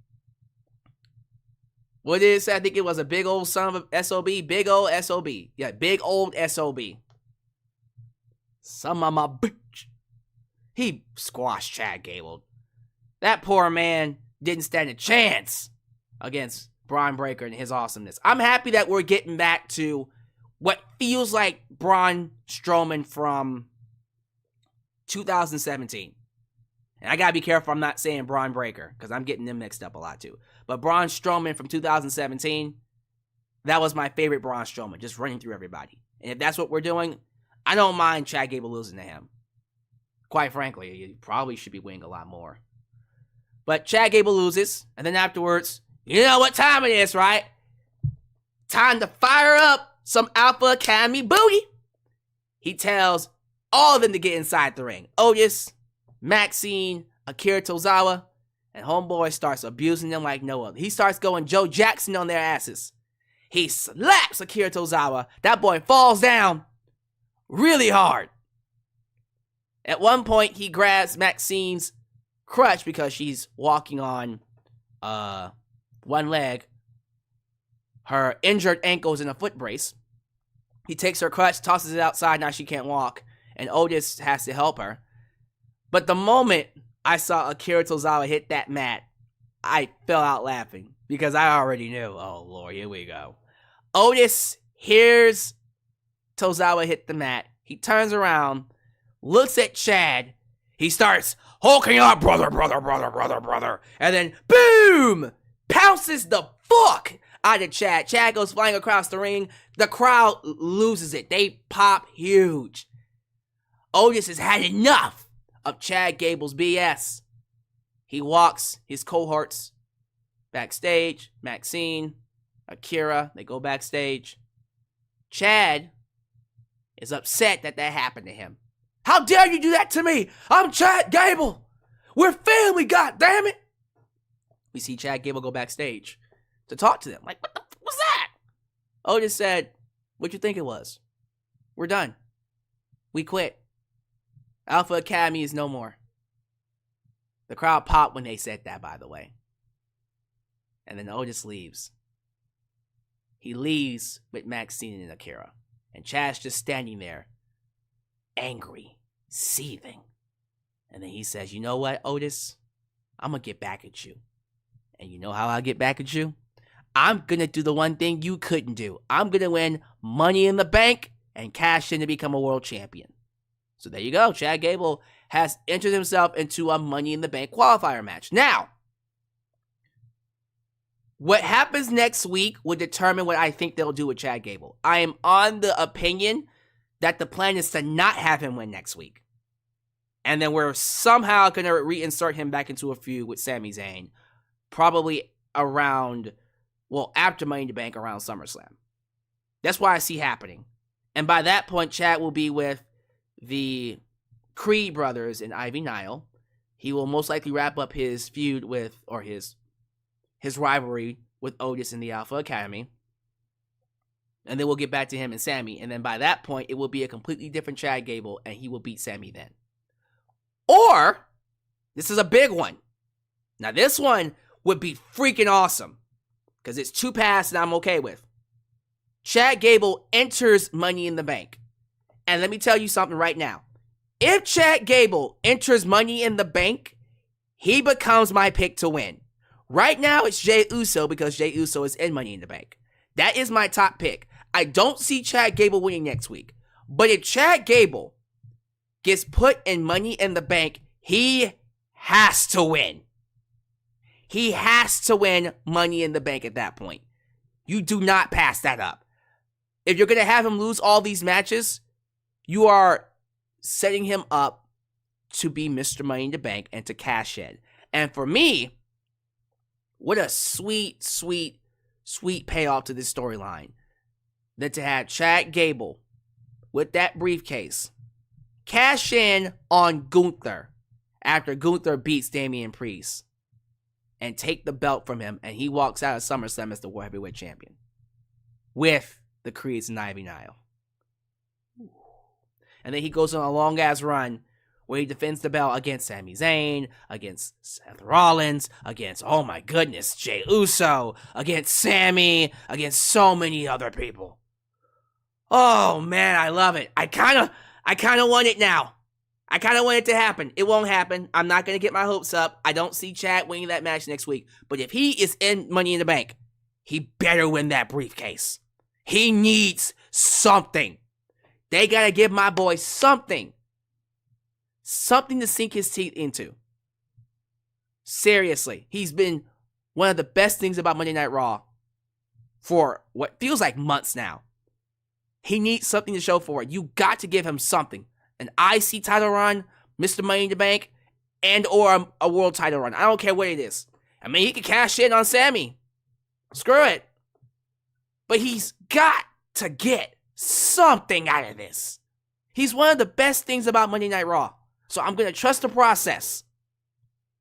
What did it say? I think it was a big old son of a SOB. Big old SOB. Yeah, big old SOB. Some of my bitch. He squashed Chad Gable. That poor man didn't stand a chance against Braun Breaker and his awesomeness. I'm happy that we're getting back to what feels like Braun Strowman from 2017. And I gotta be careful I'm not saying Braun Breaker, because I'm getting them mixed up a lot too. But Braun Strowman from 2017, that was my favorite Braun Strowman, just running through everybody. And if that's what we're doing, I don't mind Chad Gable losing to him. Quite frankly, you probably should be winning a lot more. But Chad Gable loses, and then afterwards, you know what time it is, right? Time to fire up some Alpha Academy booty. He tells all of them to get inside the ring. Otis, Maxine, Akira Tozawa, and Homeboy starts abusing them like no other. He starts going Joe Jackson on their asses. He slaps Akira Tozawa. That boy falls down really hard. At one point, he grabs Maxine's crutch because she's walking on one leg. Her injured ankle's in a foot brace. He takes her crutch, tosses it outside. Now she can't walk, and Otis has to help her. But the moment I saw Akira Tozawa hit that mat, I fell out laughing because I already knew, oh Lord, here we go. Otis hears Tozawa hit the mat. He turns around, looks at Chad. He starts hulking up, brother. And then, boom! Pounces the fuck out of Chad. Chad goes flying across the ring. The crowd loses it. They pop huge. Otis has had enough of Chad Gable's BS. He walks his cohorts backstage. Maxine, Akira, they go backstage. Chad is upset that happened to him. How dare you do that to me? I'm Chad Gable. We're family, goddammit. We see Chad Gable go backstage to talk to them. Like, what the f was that? Otis said, what'd you think it was? We're done. We quit. Alpha Academy is no more. The crowd popped when they said that, by the way. And then Otis leaves. He leaves with Maxine and Akira. And Chad's just standing there, angry, seething. And then he says, you know what, Otis? I'm going to get back at you. And you know how I'll get back at you? I'm going to do the one thing you couldn't do. I'm going to win Money in the Bank and cash in to become a world champion. So there you go. Chad Gable has entered himself into a Money in the Bank qualifier match. Now, what happens next week will determine what I think they'll do with Chad Gable. I am on the opinion that the plan is to not have him win next week. And then we're somehow going to reinsert him back into a feud with Sami Zayn. Probably around, well, after Money in the Bank, around SummerSlam. That's what I see happening. And by that point, Chad will be with the Creed brothers and Ivy Nile. He will most likely wrap up his feud with, or his rivalry with Otis in the Alpha Academy. And then we'll get back to him and Sami. And then by that point, it will be a completely different Chad Gable, and he will beat Sami then. Or, this is a big one. Now, this one would be freaking awesome, because it's 2 paths that I'm okay with. Chad Gable enters Money in the Bank. And let me tell you something right now. If Chad Gable enters Money in the Bank, he becomes my pick to win. Right now, it's Jey Uso, because Jey Uso is in Money in the Bank. That is my top pick. I don't see Chad Gable winning next week. But if Chad Gable gets put in Money in the Bank, he has to win. He has to win Money in the Bank at that point. You do not pass that up. If you're going to have him lose all these matches, you are setting him up to be Mr. Money in the Bank and to cash in. And for me, what a sweet, sweet, sweet payoff to this storyline. That to have Chad Gable with that briefcase, cash in on Gunther after Gunther beats Damian Priest, and take the belt from him, and he walks out of SummerSlam as the World Heavyweight Champion with the Creeds and Ivy Nile. And then he goes on a long-ass run where he defends the belt against Sami Zayn, against Seth Rollins, against, oh my goodness, Jey Uso, against Sammy, against so many other people. Oh man, I love it. I kind of want it now. I kind of want it to happen. It won't happen. I'm not going to get my hopes up. I don't see Chad winning that match next week. But if he is in Money in the Bank, he better win that briefcase. He needs something. They got to give my boy something. Something to sink his teeth into. Seriously. He's been one of the best things about Monday Night Raw for what feels like months now. He needs something to show for it. You got to give him something. An IC title run, Mr. Money in the Bank, and or a world title run. I don't care what it is. I mean, he could cash in on Sammy. Screw it. But he's got to get something out of this. He's one of the best things about Monday Night Raw. So I'm going to trust the process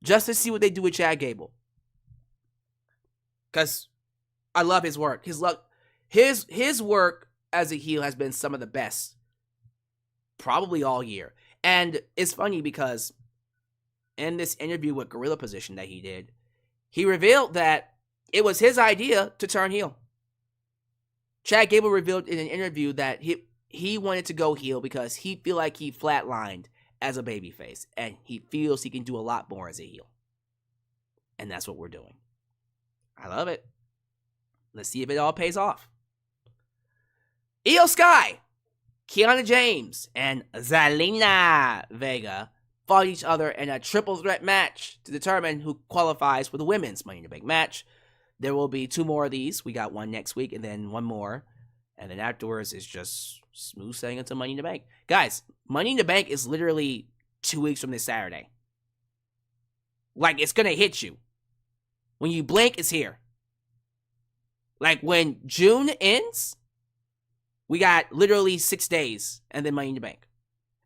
just to see what they do with Chad Gable. Because I love his work. His work as a heel has been some of the best. Probably all year. And it's funny because in this interview with Gorilla Position that he did, he revealed that it was his idea to turn heel. Chad Gable revealed in an interview that he wanted to go heel because he feel like he flatlined as a babyface, and he feels he can do a lot more as a heel. And that's what we're doing. I love it. Let's see if it all pays off. Iyo Sky, Kiana James, and Zelina Vega fought each other in a triple threat match to determine who qualifies for the women's Money in the Bank match. There will be 2 more of these. We got one next week and then 1 more. And then afterwards is just smooth sailing into Money in the Bank. Guys, Money in the Bank is literally 2 weeks from this Saturday. Like, it's going to hit you. When you blink, it's here. Like, when June ends, we got literally 6 days and then Money in the Bank.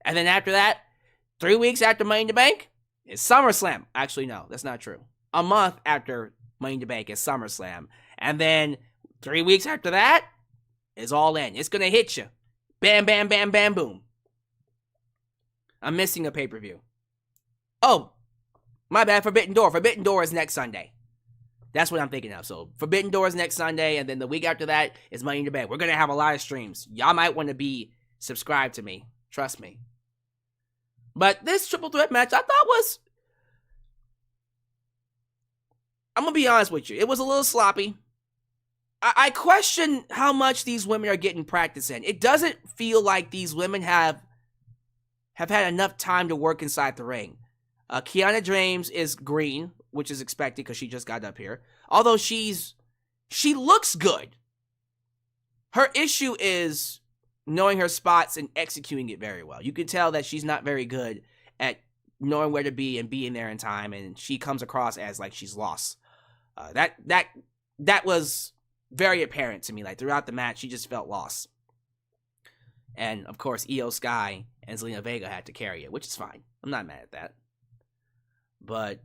And then after that, 3 weeks after Money in the Bank, is SummerSlam. Actually, no, that's not true. A month after Money in the Bank is SummerSlam. And then 3 weeks after that is All In. It's going to hit you. Bam, bam, bam, bam, boom. I'm missing a pay-per-view. Oh, my bad, Forbidden Door. Forbidden Door is next Sunday. That's what I'm thinking of. So, Forbidden Door is next Sunday, and then the week after that is Money in the Bank. We're going to have a lot of streams. Y'all might want to be subscribed to me. Trust me. But this triple threat match, I thought was... I'm going to be honest with you. It was a little sloppy. I question how much these women are getting practice in. It doesn't feel like these women have had enough time to work inside the ring. Kiana James is green, which is expected because she just got up here. Although she looks good. Her issue is knowing her spots and executing it very well. You can tell that she's not very good at knowing where to be and being there in time, and she comes across as like she's lost. That was very apparent to me. Like throughout the match, she just felt lost. And of course, Iyo Sky and Zelina Vega had to carry it, which is fine. I'm not mad at that. But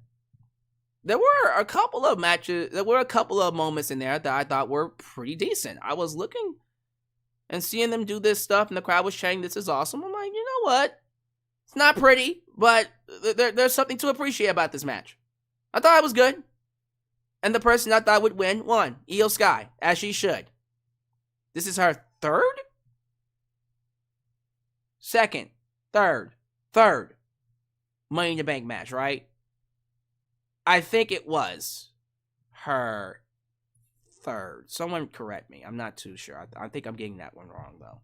there were a couple of matches, there were a couple of moments in there that I thought were pretty decent. I was looking and seeing them do this stuff, and the crowd was chanting, "This is awesome." I'm like, you know what? It's not pretty, but there's something to appreciate about this match. I thought it was good. And the person I thought would win won, Iyo Sky, as she should. This is her third Money in the Bank match, right? I think it was her third. Someone correct me. I'm not too sure. I think I'm getting that one wrong, though.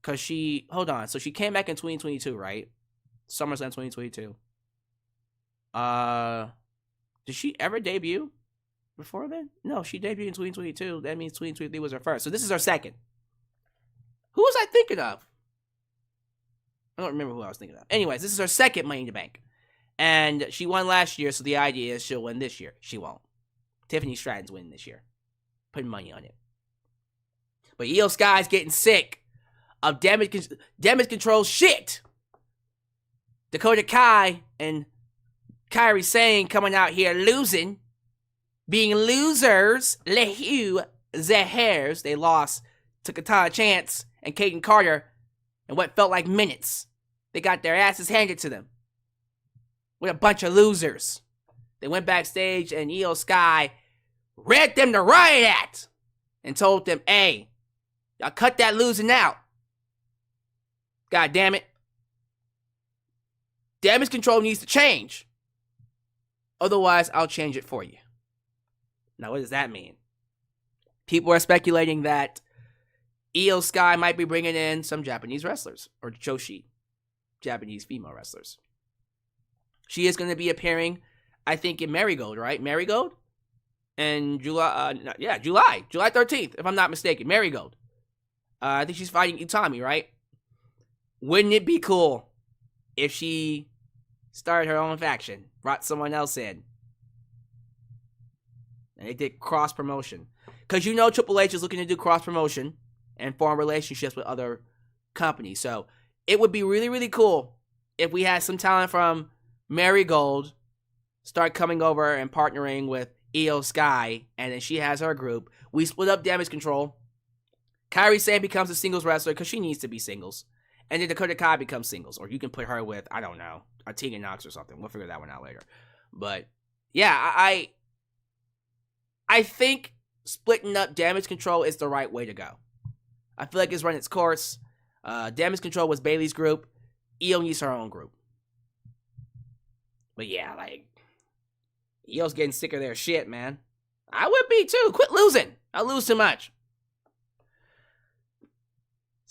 Because hold on. So she came back in 2022, right? SummerSlam 2022. Did she ever debut before then? No, she debuted in 2022. That means 2023 was her first. So this is her second. Who was I thinking of? I don't remember who I was thinking of. Anyways, this is her second Money in the Bank. And she won last year, so the idea is she'll win this year. She won't. Tiffany Stratton's winning this year. Putting money on it. But Iyo Sky's getting sick of damage control shit. Dakota Kai and Kairi Sane coming out here losing, being losers. Lehu Zahers. They lost to Katana Chance and Kaden Carter in what felt like minutes. They got their asses handed to them with a bunch of losers. They went backstage and Iyo Sky read them to riot at and told them, hey, y'all cut that losing out. God damn it. Damage control needs to change. Otherwise, I'll change it for you. Now, what does that mean? People are speculating that Iyo Sky might be bringing in some Japanese wrestlers, or Joshi, Japanese female wrestlers. She is going to be appearing, I think, in Marigold, right? Marigold? And July 13th, if I'm not mistaken. Marigold. I think she's fighting Utami, right? Wouldn't it be cool if she started her own faction, brought someone else in, and they did cross promotion? Because you know Triple H is looking to do cross promotion and form relationships with other companies. So it would be really, really cool if we had some talent from Marigold start coming over and partnering with Iyo Sky, and then she has her group. We split up Damage Control. Kairi Sane becomes a singles wrestler because she needs to be singles. And then Dakota Kai becomes singles. Or you can put her with, I don't know, a Tegan Nox or something. We'll figure that one out later. But, yeah, I think splitting up Damage Control is the right way to go. I feel like it's run its course. Damage Control was Bayley's group. Iyo needs her own group. But, yeah, like, Io's getting sick of their shit, man. I would be, too. Quit losing. I lose too much.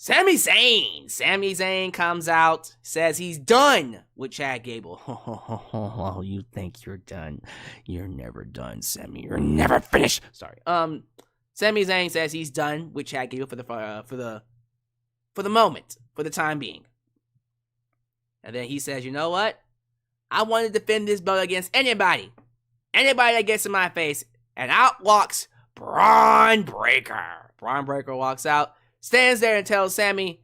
Sami Zayn comes out, says he's done with Chad Gable. Oh, you think you're done? You're never done, Sami. You're never finished. Sorry. Sami Zayn says he's done with Chad Gable for the moment, for the time being. And then he says, you know what? I want to defend this belt against anybody. Anybody that gets in my face. And out walks Braun Breaker. Braun Breaker walks out. Stands there and tells Sami,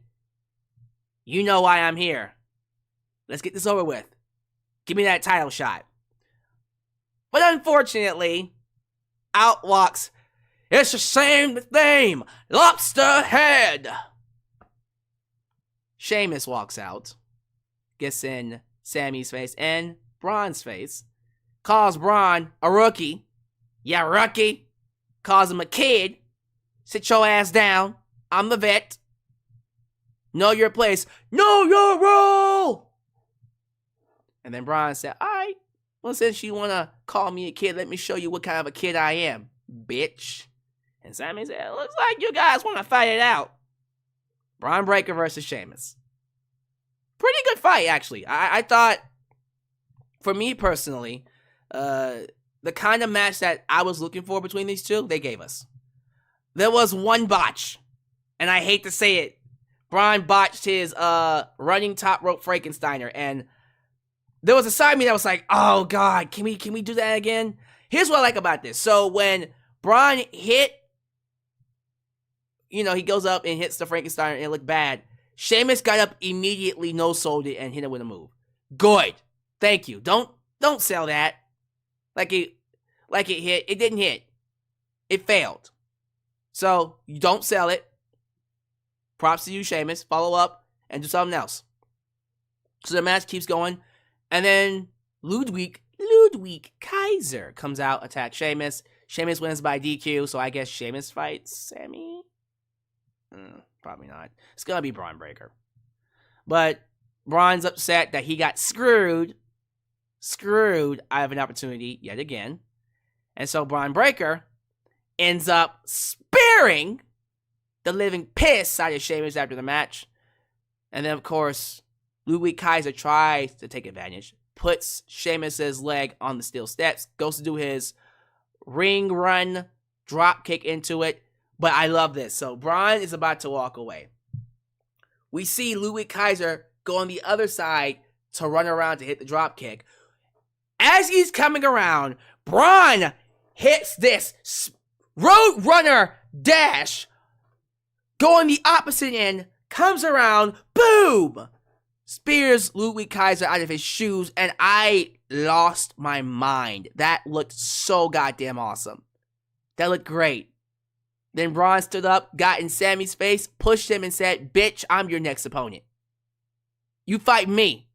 you know why I'm here. Let's get this over with. Give me that title shot. But unfortunately, out walks, it's the same name, Lobster Head. Sheamus walks out, gets in Sami's face and Braun's face, calls Braun a rookie. Yeah, rookie. Calls him a kid. Sit your ass down. I'm the vet. Know your place. Know your role. And then Braun said, all right, well, since you want to call me a kid, let me show you what kind of a kid I am, bitch. And Sami said, looks like you guys want to fight it out. Braun Breaker versus Sheamus. Pretty good fight, actually. I thought, for me personally, the kind of match that I was looking for between these two, they gave us. There was one botch. And I hate to say it, Braun botched his running top rope Frankensteiner, and there was a side of me that was like, oh god, can we do that again? Here's what I like about this. So when Braun hit, he goes up and hits the Frankensteiner and it looked bad. Sheamus got up immediately, no-sold it, and hit it with a move. Good. Thank you. Don't sell that. Like it hit. It didn't hit. It failed. So you don't sell it. Props to you, Sheamus. Follow up and do something else. So the match keeps going. And then Ludwig Kaiser comes out, attacks Sheamus. Sheamus wins by DQ, so I guess Sheamus fights Sami? Probably not. It's going to be Braun Breaker. But Braun's upset that he got screwed out of an opportunity yet again. And so Braun Breaker ends up spearing the living piss out of Sheamus after the match. And then, of course, Ludwig Kaiser tries to take advantage, puts Sheamus' leg on the steel steps, goes to do his ring run drop kick into it. But I love this. So Braun is about to walk away. We see Ludwig Kaiser go on the other side to run around to hit the drop kick. As he's coming around, Braun hits this Road Runner dash, going the opposite end, comes around, boom! Spears Ludwig Kaiser out of his shoes, and I lost my mind. That looked so goddamn awesome. That looked great. Then Braun stood up, got in Sammy's face, pushed him, and said, "Bitch, I'm your next opponent. You fight me."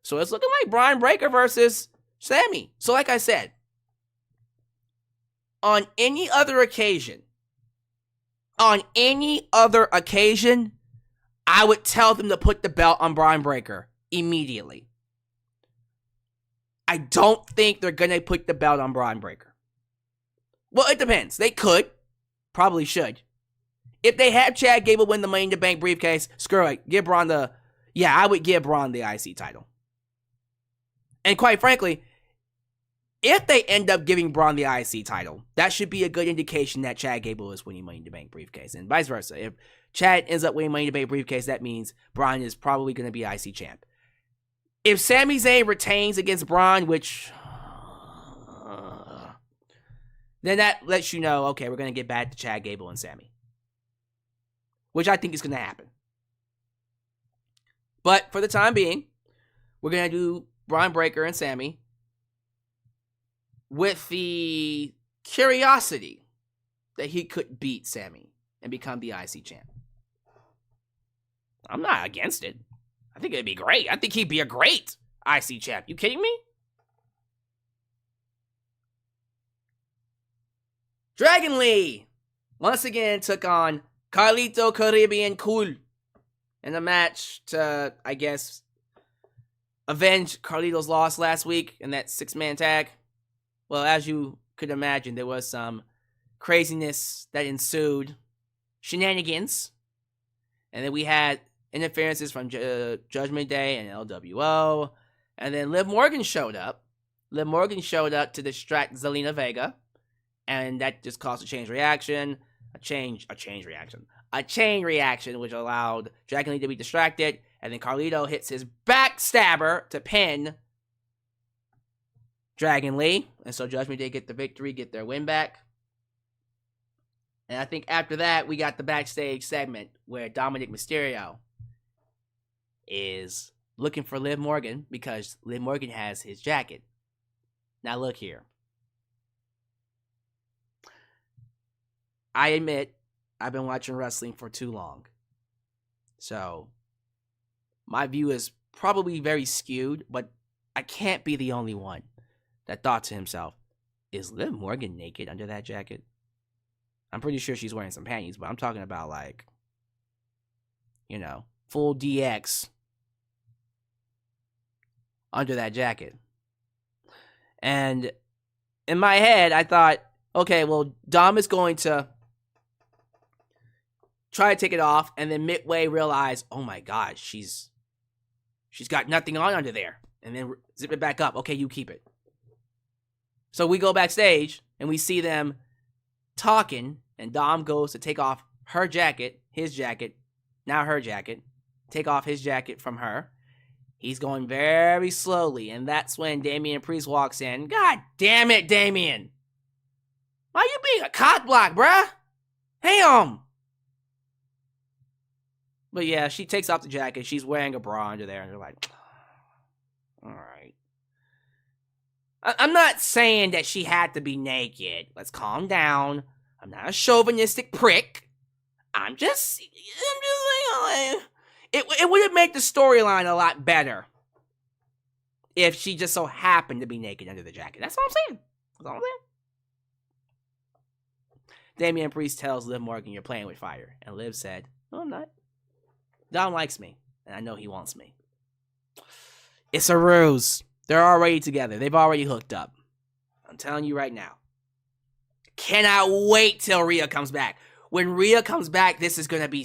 So it's looking like Braun Breaker versus Sammy. So like I said, on any other occasion, I would tell them to put the belt on Braun Breaker immediately. I don't think they're going to put the belt on Braun Breaker. Well, it depends. They could. Probably should. If they have Chad Gable win the Money in the Bank briefcase, screw it. Give Braun the... Yeah, I would give Braun the IC title. And quite frankly, if they end up giving Braun the IC title, that should be a good indication that Chad Gable is winning Money in the Bank briefcase. And vice versa. If Chad ends up winning Money in the Bank briefcase, that means Braun is probably going to be IC champ. If Sami Zayn retains against Braun, which... then that lets you know, okay, we're going to get back to Chad Gable and Sammy. Which I think is going to happen. But for the time being, we're going to do Braun Breaker and Sammy with the curiosity that he could beat Sammy and become the IC champ. I'm not against it. I think it'd be great. I think he'd be a great IC champ. You kidding me? Dragon Lee once again took on Carlito Caribbean Cool in a match to, I guess, avenge Carlito's loss last week in that 6-man tag. Well, as you could imagine, there was some craziness that ensued. Shenanigans. And then we had interferences from Judgment Day and LWO. And then Liv Morgan showed up. Liv Morgan showed up to distract Zelina Vega. And that just caused a chain reaction, which allowed Dragon Lee to be distracted. And then Carlito hits his backstabber to pin Dragon Lee. And so Judgment Day get the victory, get their win back. And I think after that, we got the backstage segment where Dominic Mysterio is looking for Liv Morgan because Liv Morgan has his jacket. Now look here. I admit, I've been watching wrestling for too long. So, my view is probably very skewed, but I can't be the only one that thought to himself, is Liv Morgan naked under that jacket? I'm pretty sure she's wearing some panties, but I'm talking about like, you know, full DX under that jacket. And in my head, I thought, okay, well, Dom is going to try to take it off, and then midway realize, oh my god, she's got nothing on under there. And then zip it back up. Okay, you keep it. So we go backstage, and we see them talking, and Dom goes to take off her jacket, his jacket, now her jacket, take off his jacket from her. He's going very slowly, and that's when Damian Priest walks in. God damn it, Damian! Why you being a cockblock, bruh? Damn! But yeah, she takes off the jacket. She's wearing a bra under there, and they're like, alright. I'm not saying that she had to be naked. Let's calm down. I'm not a chauvinistic prick. I'm just saying, it would have made the storyline a lot better if she just so happened to be naked under the jacket. That's all I'm saying. That's all I'm saying. Damian Priest tells Liv Morgan, you're playing with fire. And Liv said, no, I'm not. Dom likes me, and I know he wants me. It's a ruse. They're already together. They've already hooked up. I'm telling you right now. Cannot wait till Rhea comes back. When Rhea comes back, this is going to be...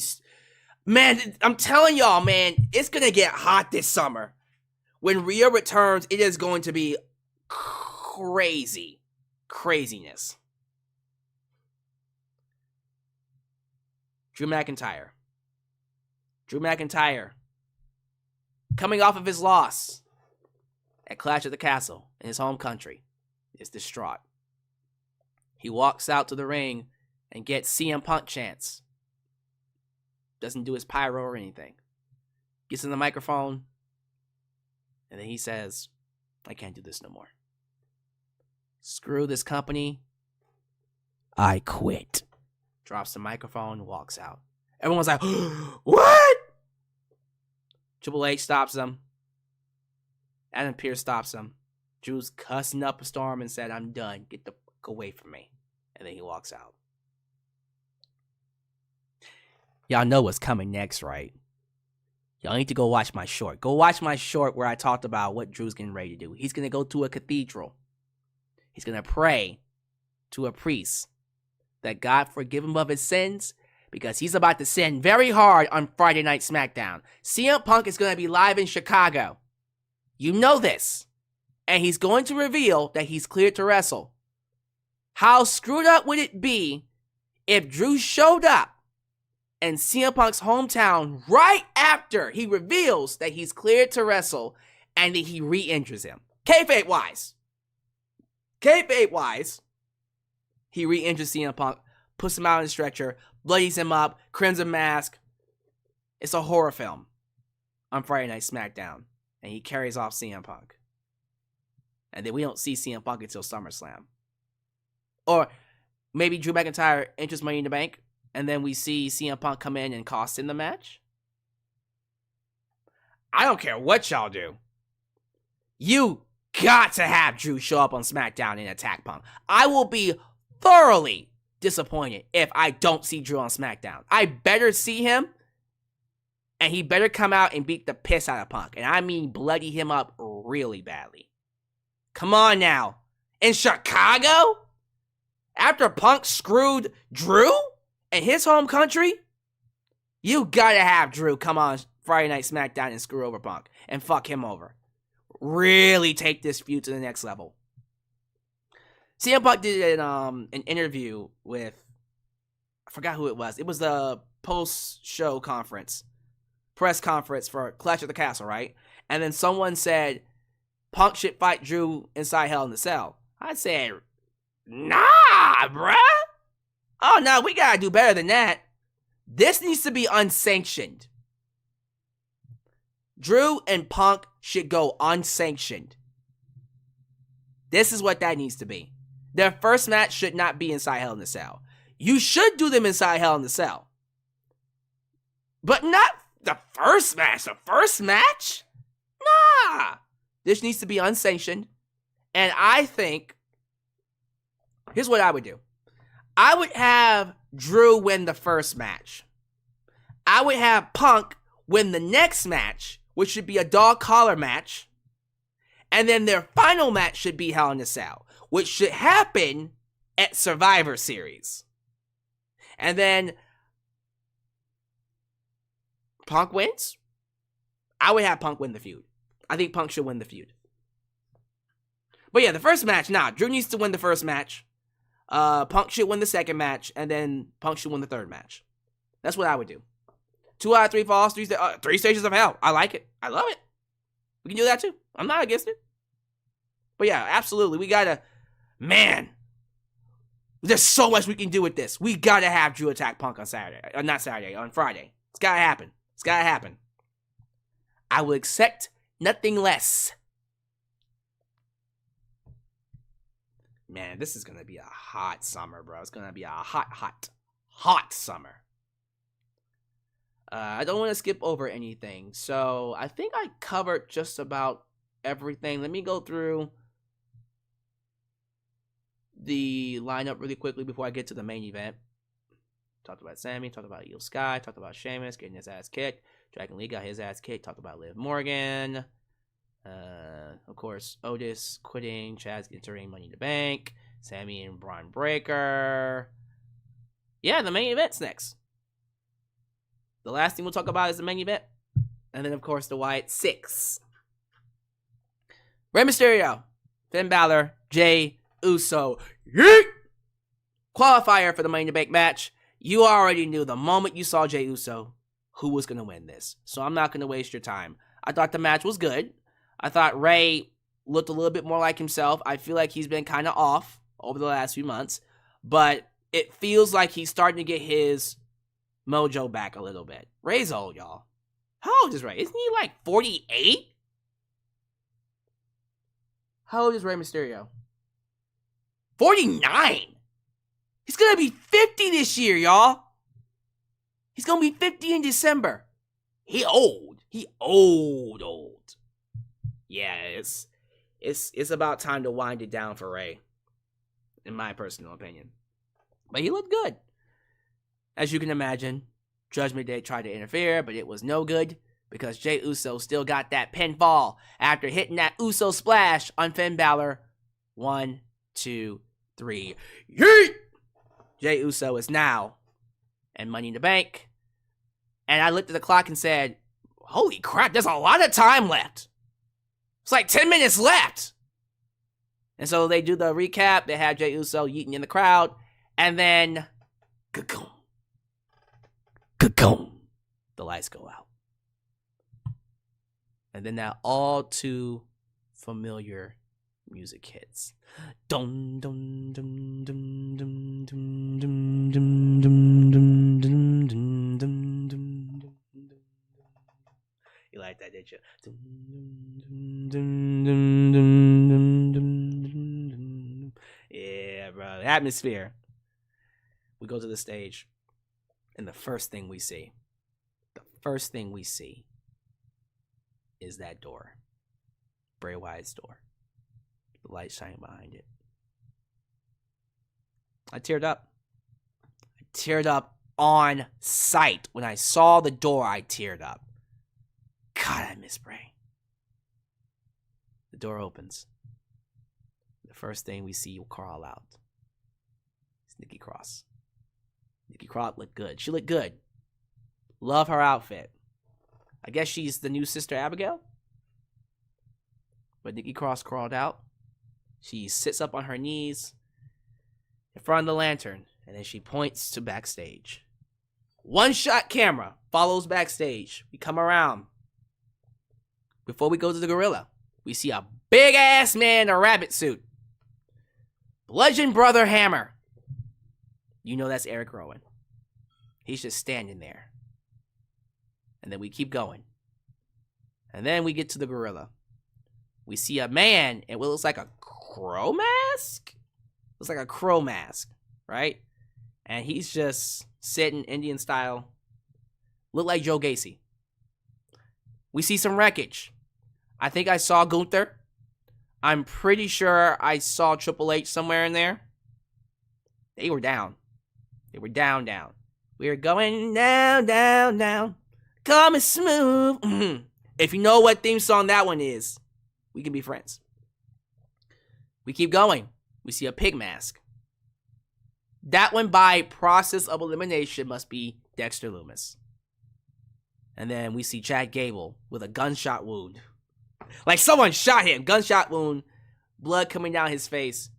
Man, I'm telling y'all, man, it's going to get hot this summer. When Rhea returns, it is going to be crazy. Craziness. Drew McIntyre. Coming off of his loss at Clash at the Castle in his home country, is distraught. He walks out to the ring and gets CM Punk chants. doesn't do his pyro or anything. Gets in the microphone, and then he says, I can't do this no more. Screw this company. I quit. Drops the microphone, walks out. Everyone's like, what? Triple H stops him. Adam Pearce stops him. Drew's cussing up a storm and said, I'm done. Get the fuck away from me. And then he walks out. Y'all know what's coming next, right? Y'all need to go watch my short. Go watch my short where I talked about what Drew's getting ready to do. He's going to go to a cathedral. He's going to pray to a priest that God forgive him of his sins, because he's about to sin very hard on Friday Night Smackdown. CM Punk is going to be live in Chicago. You know this. And he's going to reveal that he's cleared to wrestle. How screwed up would it be if Drew showed up in CM Punk's hometown right after he reveals that he's cleared to wrestle and that he re-injures him? Kayfabe wise, he re-injures CM Punk, puts him out on the stretcher, bloodies him up, Crimson Mask. It's a horror film on Friday Night Smackdown. And he carries off CM Punk. And then we don't see CM Punk until SummerSlam. Or maybe Drew McIntyre enters Money in the Bank, and then we see CM Punk come in and cost in the match. I don't care what y'all do. You got to have Drew show up on SmackDown and attack Punk. I will be thoroughly disappointed if I don't see Drew on SmackDown. I better see him, and he better come out and beat the piss out of Punk. And I mean bloody him up really badly. Come on now. In Chicago? After Punk screwed Drew in his home country? You gotta have Drew come on Friday Night Smackdown and screw over Punk. And fuck him over. Really take this feud to the next level. CM Punk did an interview with, I forgot who it was. It was the post-show conference. Press conference for Clash of the Castle, right? And then someone said, Punk should fight Drew inside Hell in the Cell. I said, nah, bruh. Oh, no, we gotta do better than that. This needs to be unsanctioned. Drew and Punk should go unsanctioned. This is what that needs to be. Their first match should not be inside Hell in the Cell. You should do them inside Hell in the Cell. But not the first match. The first match? Nah. This needs to be unsanctioned. And I think, here's what I would do. I would have Drew win the first match. I would have Punk win the next match, which should be a dog collar match. And then their final match should be Hell in a Cell, which should happen at Survivor Series. And then Punk wins. I would have Punk win the feud. I think Punk should win the feud. But yeah, the first match, nah, Drew needs to win the first match. Punk should win the second match, and then Punk should win the third match. That's what I would do. 2 out of 3 falls, 3 stages of hell. I like it. I love it. We can do that too. I'm not against it. But yeah, absolutely. We gotta, man, there's so much we can do with this. We gotta have Drew attack Punk on Saturday. Not Saturday, on Friday. It's gotta happen. It's gotta happen. I will accept nothing less. Man, this is gonna be a hot summer, bro. It's gonna be a hot summer. I don't want to skip over anything, so I think I covered just about everything. Let me go through the lineup really quickly before I get to the main event. Talked about Sammy, talked about Iyo Sky, talked about Sheamus getting his ass kicked. Dragon Lee got his ass kicked. Talked about Liv Morgan. Of course, Otis quitting. Chad's entering Money in the Bank. Sammy and Braun Breaker. Yeah, the main event's next. The last thing we'll talk about is the main event. And then, of course, the Wyatt Sicks. Rey Mysterio. Finn Balor. Jey Uso. Yeet! Qualifier for the Money in the Bank match. You already knew the moment you saw Jey Uso who was going to win this. So I'm not going to waste your time. I thought the match was good. I thought Rey looked a little bit more like himself. I feel like he's been kind of off over the last few months. But it feels like he's starting to get his mojo back a little bit. Rey's old, y'all. How old is Rey? Isn't he like 48? How old is Rey Mysterio? 49! He's gonna be 50 this year, y'all. He's gonna be 50 in December. He old. He old. Yeah, it's about time to wind it down for Rey, in my personal opinion. But he looked good. As you can imagine, Judgment Day tried to interfere, but it was no good because Jey Uso still got that pinfall after hitting that Uso splash on Finn Balor. 1, 2, 3. Yeet! Jey Uso is now in Money in the Bank. And I looked at the clock and said, holy crap, there's a lot of time left. It's like 10 minutes left. And so they do the recap. They have Jey Uso yeeting in the crowd. And then, ka-goom. Ka-goom. The lights go out. And then that all too familiar music hits. Dum dum dum dum dum dum dum dum dum dum dum dum dum dum. You like that, didn't you? Yeah, bro. Atmosphere. We go to the stage, and the first thing we see is that door. Bray Wyatt's door. The light shining behind it. I teared up. I teared up on sight. When I saw the door, I teared up. God, I miss Bray. The door opens. The first thing we see crawl out is Nikki Cross. Nikki Cross looked good. She looked good. Love her outfit. I guess she's the new Sister Abigail. But Nikki Cross crawled out. She sits up on her knees in front of the lantern, and then she points to backstage. One-shot camera follows backstage. We come around. Before we go to the gorilla, we see a big-ass man in a rabbit suit. Bludgeon Brother Hammer. You know that's Eric Rowan. He's just standing there. And then we keep going. And then we get to the gorilla. We see a man in what looks like a crow mask? Looks like a crow mask, right? And he's just sitting Indian style. Look like Joe Gacy. We see some wreckage. I think I saw Gunther. I'm pretty sure I saw Triple H somewhere in there. They were down. They were down. We were going down. Coming smooth. If you know what theme song that one is, we can be friends. We keep going. We see a pig mask. That one, by process of elimination, must be Dexter Lumis. And then we see Chad Gable with a gunshot wound. Like someone shot him. Gunshot wound. Blood coming down his face.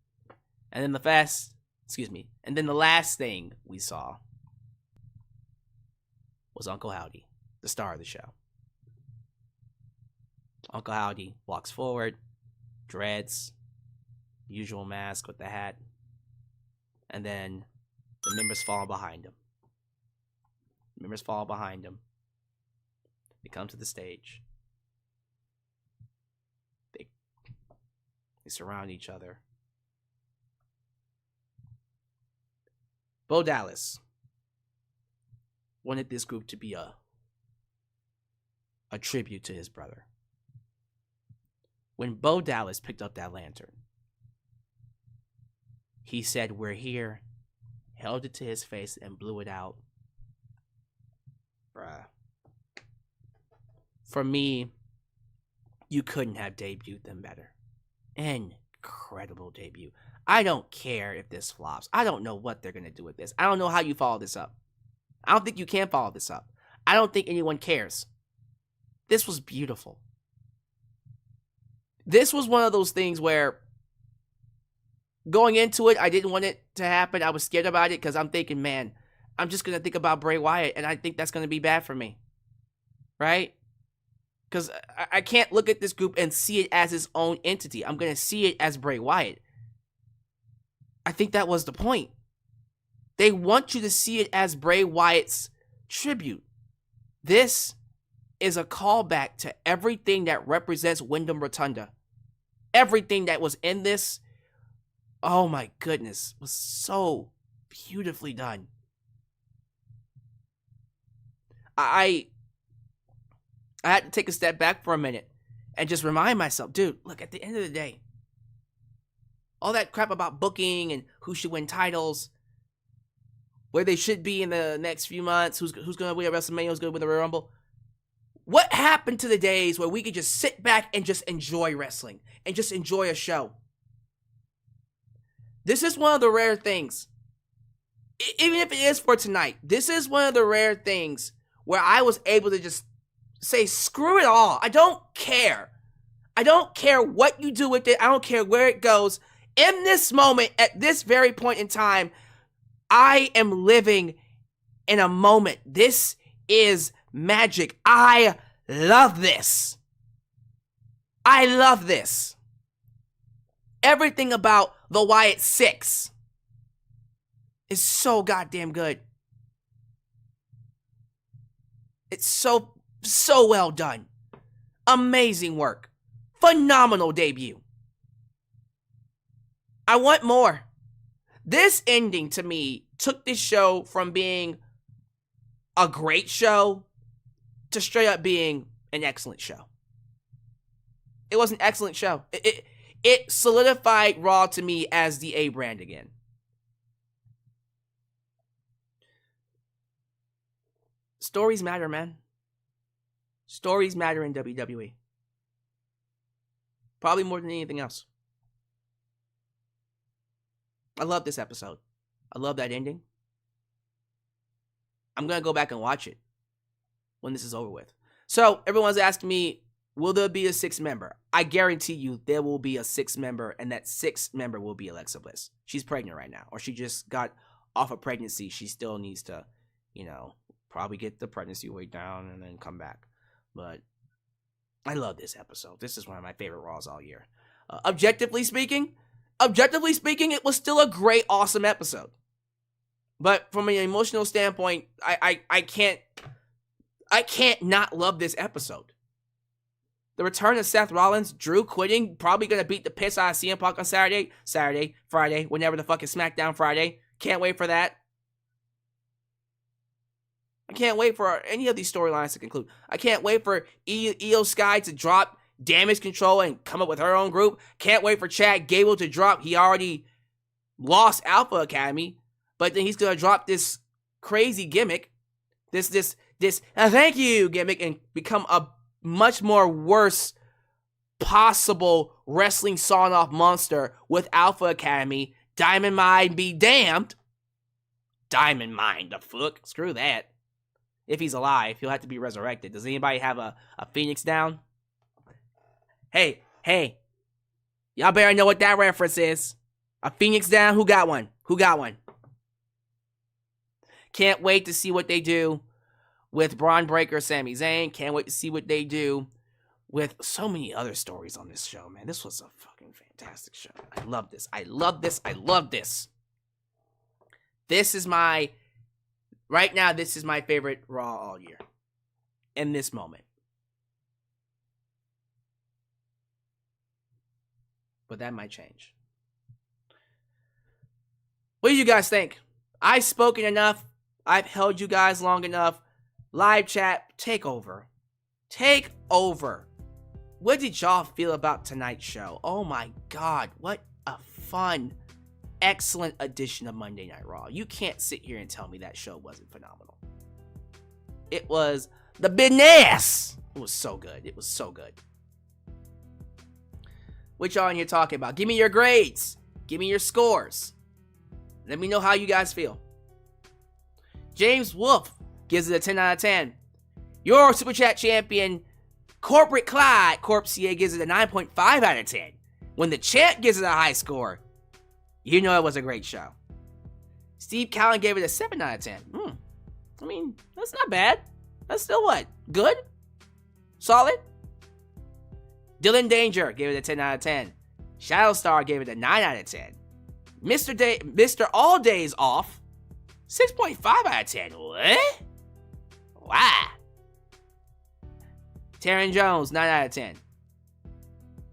And then the last thing we saw was Uncle Howdy, the star of the show. Uncle Howdy walks forward, dreads, usual mask with the hat, and then the members fall behind him. They come to the stage. They surround each other. Bo Dallas wanted this group to be a tribute to his brother. When Bo Dallas picked up that lantern, he said, "We're here," held it to his face and blew it out. Bruh. For me, you couldn't have debuted them better. Incredible debut. I don't care if this flops. I don't know what they're going to do with this. I don't know how you follow this up. I don't think you can follow this up. I don't think anyone cares. This was beautiful. This was one of those things where going into it, I didn't want it to happen. I was scared about it because I'm thinking, man, I'm just going to think about Bray Wyatt, and I think that's going to be bad for me. Right? Because I can't look at this group and see it as its own entity. I'm going to see it as Bray Wyatt. I think that was the point. They want you to see it as Bray Wyatt's tribute. This is a callback to everything that represents Wyndham Rotunda. Everything that was in this, oh my goodness, was so beautifully done. I had to take a step back for a minute and just remind myself, dude, look, at the end of the day, all that crap about booking and who should win titles, where they should be in the next few months, who's going to win at WrestleMania, who's going to win the Royal Rumble. What happened to the days where we could just sit back and just enjoy wrestling and just enjoy a show? This is one of the rare things, even if it is for tonight, this is one of the rare things where I was able to just say, screw it all. I don't care. I don't care what you do with it. I don't care where it goes. In this moment, at this very point in time, I am living in a moment. This is magic. I love this. I love this. Everything about the Wyatt Sicks is so goddamn good. It's so well done. Amazing work. Phenomenal debut. I want more. This ending, to me, took this show from being a great show to straight up being an excellent show. It was an excellent show. It solidified Raw to me as the A brand again. Stories matter, man. Stories matter in WWE. Probably more than anything else. I love this episode. I love that ending. I'm going to go back and watch it when this is over with. So, everyone's asking me, will there be a sixth member? I guarantee you there will be a sixth member, and that sixth member will be Alexa Bliss. She's pregnant right now, or she just got off of pregnancy. She still needs to, probably get the pregnancy weight down and then come back. But I love this episode. This is one of my favorite Raws all year. Objectively speaking, it was still a great, awesome episode. But from an emotional standpoint, I can't not love this episode. The return of Seth Rollins, Drew quitting, probably gonna beat the piss out of CM Punk on Saturday, Friday, whenever the fuck is SmackDown Friday. Can't wait for that. I can't wait for any of these storylines to conclude. I can't wait for Iyo Sky to drop Damage Control and come up with her own group. Can't wait for Chad Gable to drop. He already lost Alpha Academy, but then he's gonna drop this crazy gimmick, this thank you gimmick, and become a much more worse possible wrestling sawn-off monster with Alpha Academy. Diamond Mine be damned. Diamond Mine, the fuck? Screw that. If he's alive, he'll have to be resurrected. Does anybody have a Phoenix down? Hey, y'all better know what that reference is. A Phoenix down? Who got one? Can't wait to see what they do with Braun Breaker, Sami Zayn. Can't wait to see what they do with so many other stories on this show, man. This was a fucking fantastic show. I love this. Right now, this is my favorite Raw all year. In this moment. But that might change. What do you guys think? I've spoken enough. I've held you guys long enough. Live chat, take over. What did y'all feel about tonight's show? Oh my God, what a fun, excellent edition of Monday Night Raw. You can't sit here and tell me that show wasn't phenomenal. It was the business. It was so good. What y'all in here talking about? Give me your grades. Give me your scores. Let me know how you guys feel. James Wolf gives it a 10 out of 10. Your Super Chat champion, Corporate Clyde, Corpsier, gives it a 9.5 out of 10. When the champ gives it a high score, you know it was a great show. Steve Callen gave it a 7 out of 10. I mean, that's not bad. That's still what? Good? Solid? Dylan Danger gave it a 10 out of 10. Shadowstar gave it a 9 out of 10. Mr. All Days Off, 6.5 out of 10. What? Wow. Taron Jones, 9 out of 10.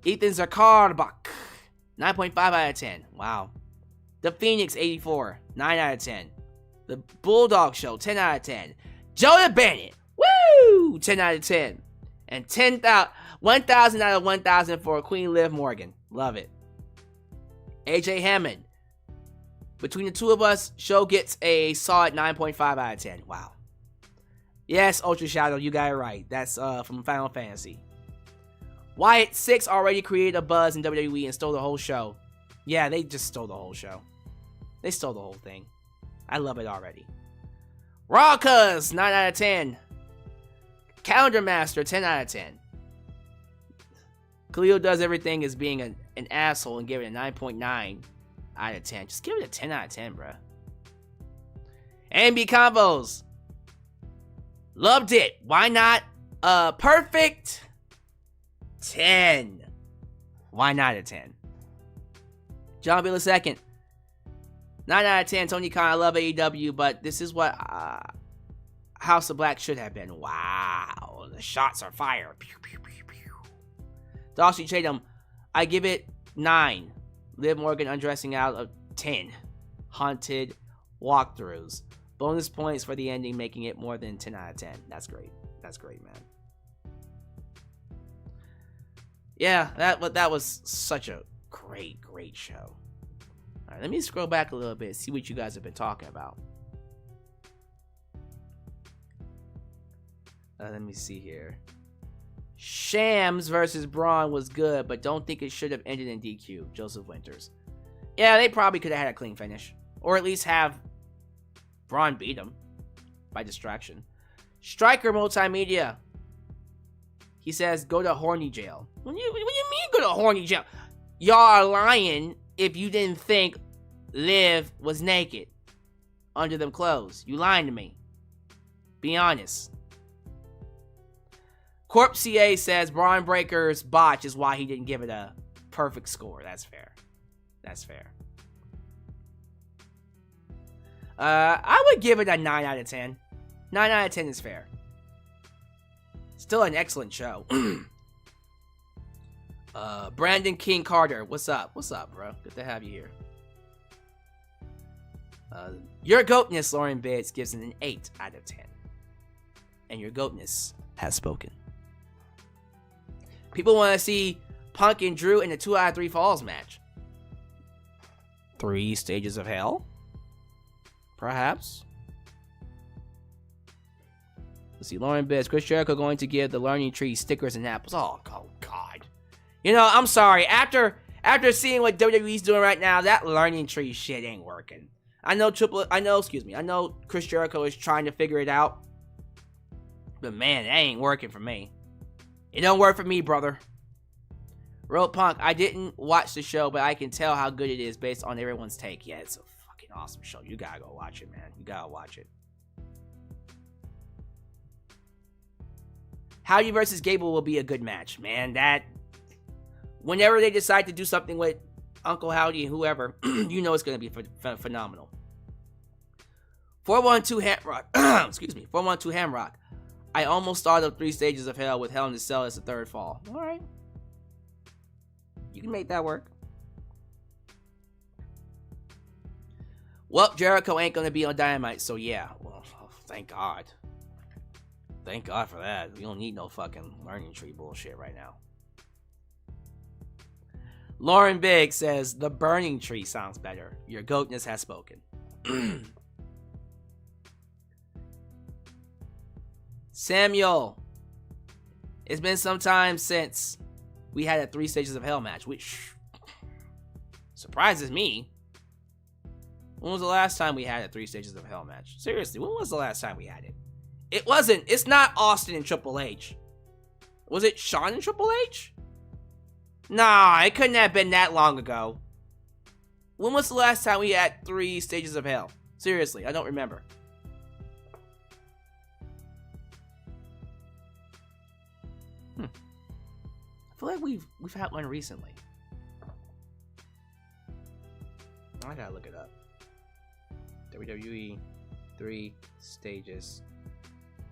Ethan Zakarbach, 9.5 out of 10. Wow. The Phoenix, 84, 9 out of 10. The Bulldog Show, 10 out of 10. Jonah Bennett, woo, 10 out of 10. And 1,000 out of 1,000 for Queen Liv Morgan. Love it. AJ Hammond. Between the two of us, show gets a solid 9.5 out of 10. Wow. Yes, Ultra Shadow, you got it right. That's from Final Fantasy. Wyatt Sicks already created a buzz in WWE and stole the whole show. Yeah, they just stole the whole show. They stole the whole thing. I love it already. Raw Cuz, 9 out of 10. Calendar Master, 10 out of 10. Khalil does everything as being an asshole and give it a 9.9 out of 10. Just give it a 10 out of 10, bruh. AMB Combos. Loved it. Why not? Perfect 10. Why not a 10? John Bill II. 9 out of 10. Tony Khan, I love AEW, but this is what House of Black should have been. Wow. The shots are fire. Pew, pew, pew, pew. Darcy Chatham, I give it 9. Liv Morgan undressing out of 10. Haunted walkthroughs. Bonus points for the ending, making it more than 10 out of 10. That's great. That's great, man. Yeah, that was such a great show. All right, let me scroll back a little bit, see what you guys have been talking about. Let me see here. Shams versus Braun was good, but don't think it should have ended in DQ. Joseph Winters. Yeah, they probably could have had a clean finish. Or at least have Braun beat him by distraction. Striker Multimedia. He says, go to horny jail. What do you mean go to horny jail? Y'all are lying if you didn't think Liv was naked under them clothes. You lying to me. Be honest. Corp CA says Braun Breaker's botch is why he didn't give it a perfect score. That's fair. That's fair. I would give it a 9 out of 10. 9 out of 10 is fair. Still an excellent show. Brandon King Carter, what's up? What's up, bro? Good to have you here. Your goatness, Lauren Biggs, gives it an 8 out of 10. And your goatness has spoken. People want to see Punk and Drew in a 2 out of 3 falls match. 3 stages of hell? Perhaps. Let's see, Lauren Biggs, Chris Jericho going to give the learning tree stickers and apples. Oh God. You know, I'm sorry. After seeing what WWE's doing right now, that learning tree shit ain't working. I know Chris Jericho is trying to figure it out. But man, that ain't working for me. It don't work for me, brother. Road Punk, I didn't watch the show, but I can tell how good it is based on everyone's take. Yeah, it's a fucking awesome show. You gotta go watch it, man. You gotta watch it. Howdy versus Gable will be a good match, man. That, whenever they decide to do something with Uncle Howdy and whoever, you know it's gonna be phenomenal. 412 Hamrock, excuse me, 412 Hamrock. I almost thought of 3 stages of hell with Hell in a Cell as the third fall. All right. You can make that work. Well, Jericho ain't going to be on Dynamite, so yeah. Well, thank God. Thank God for that. We don't need no fucking learning tree bullshit right now. Lauren Biggs says, the burning tree sounds better. Your goatness has spoken. Samuel, it's been some time since we had a 3 stages of hell match, which surprises me. When was the last time we had a 3 stages of hell match? Seriously, when was the last time we had it? It's not Austin and Triple H. Was it Shawn and Triple H? Nah, it couldn't have been that long ago. When was the last time we had 3 stages of hell? Seriously, I don't remember. I feel like we've had one recently. I gotta look it up. WWE 3 stages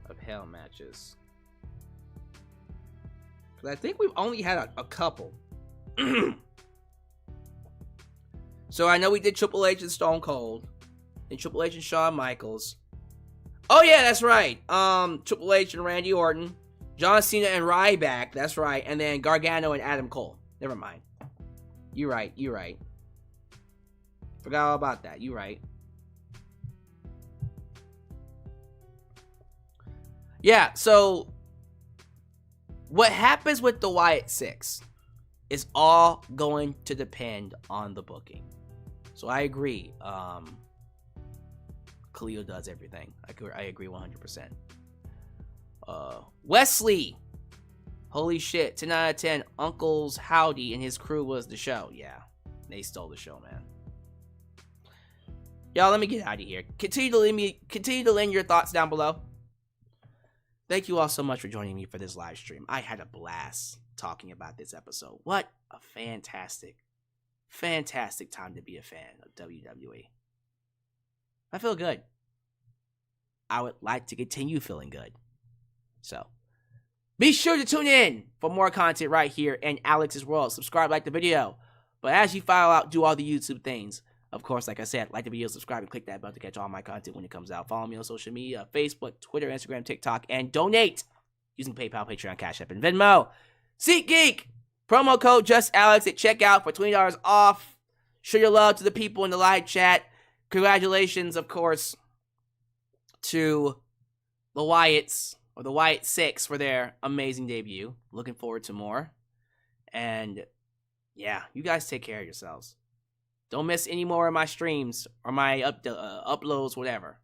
of Hell matches. Because I think we've only had a couple. So I know we did Triple H and Stone Cold. And Triple H and Shawn Michaels. Oh yeah, that's right. Triple H and Randy Orton. John Cena and Ryback. That's right. And then Gargano and Adam Cole. Never mind. You're right. You're right. Forgot all about that. You're right. Yeah, so what happens with the Wyatt Sicks is all going to depend on the booking. So I agree. Khalil does everything. I agree 100%. Wesley. Holy shit. 10 out of 10. Uncle's Howdy and his crew was the show. Yeah. They stole the show, man. Y'all, let me get out of here. Continue to lend your thoughts down below. Thank you all so much for joining me for this live stream. I had a blast talking about this episode. What a fantastic time to be a fan of WWE. I feel good. I would like to continue feeling good. So, be sure to tune in for more content right here in Alyx's World. Subscribe, like the video. But as you file out, do all the YouTube things. Of course, like I said, like the video, subscribe, and click that bell to catch all my content when it comes out. Follow me on social media, Facebook, Twitter, Instagram, TikTok, and donate using PayPal, Patreon, Cash App, and Venmo. SeatGeek! Promo code JustAlex at checkout for $20 off. Show your love to the people in the live chat. Congratulations, of course, to the Wyatts, or the Wyatt Sicks, for their amazing debut. Looking forward to more. And, yeah, you guys take care of yourselves. Don't miss any more of my streams or my uploads, whatever.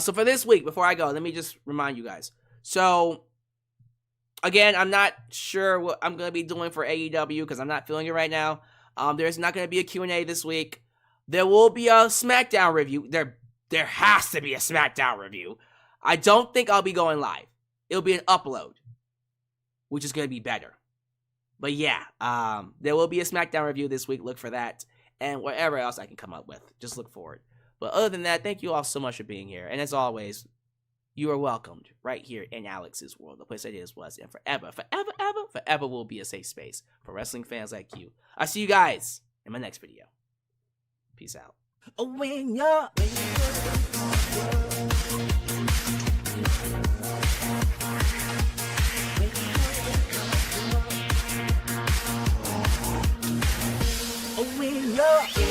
So for this week, before I go, let me just remind you guys. So, again, I'm not sure what I'm going to be doing for AEW because I'm not feeling it right now. There's not going to be a Q&A this week. There will be a SmackDown review. There has to be a SmackDown review. I don't think I'll be going live. It'll be an upload, which is going to be better. But yeah, there will be a SmackDown review this week. Look for that. And whatever else I can come up with. Just look forward. But other than that, thank you all so much for being here. And as always, you are welcomed right here in Alyx's World. The place that is, was, and forever will be a safe space for wrestling fans like you. I'll see you guys in my next video. Peace out. When you're when you're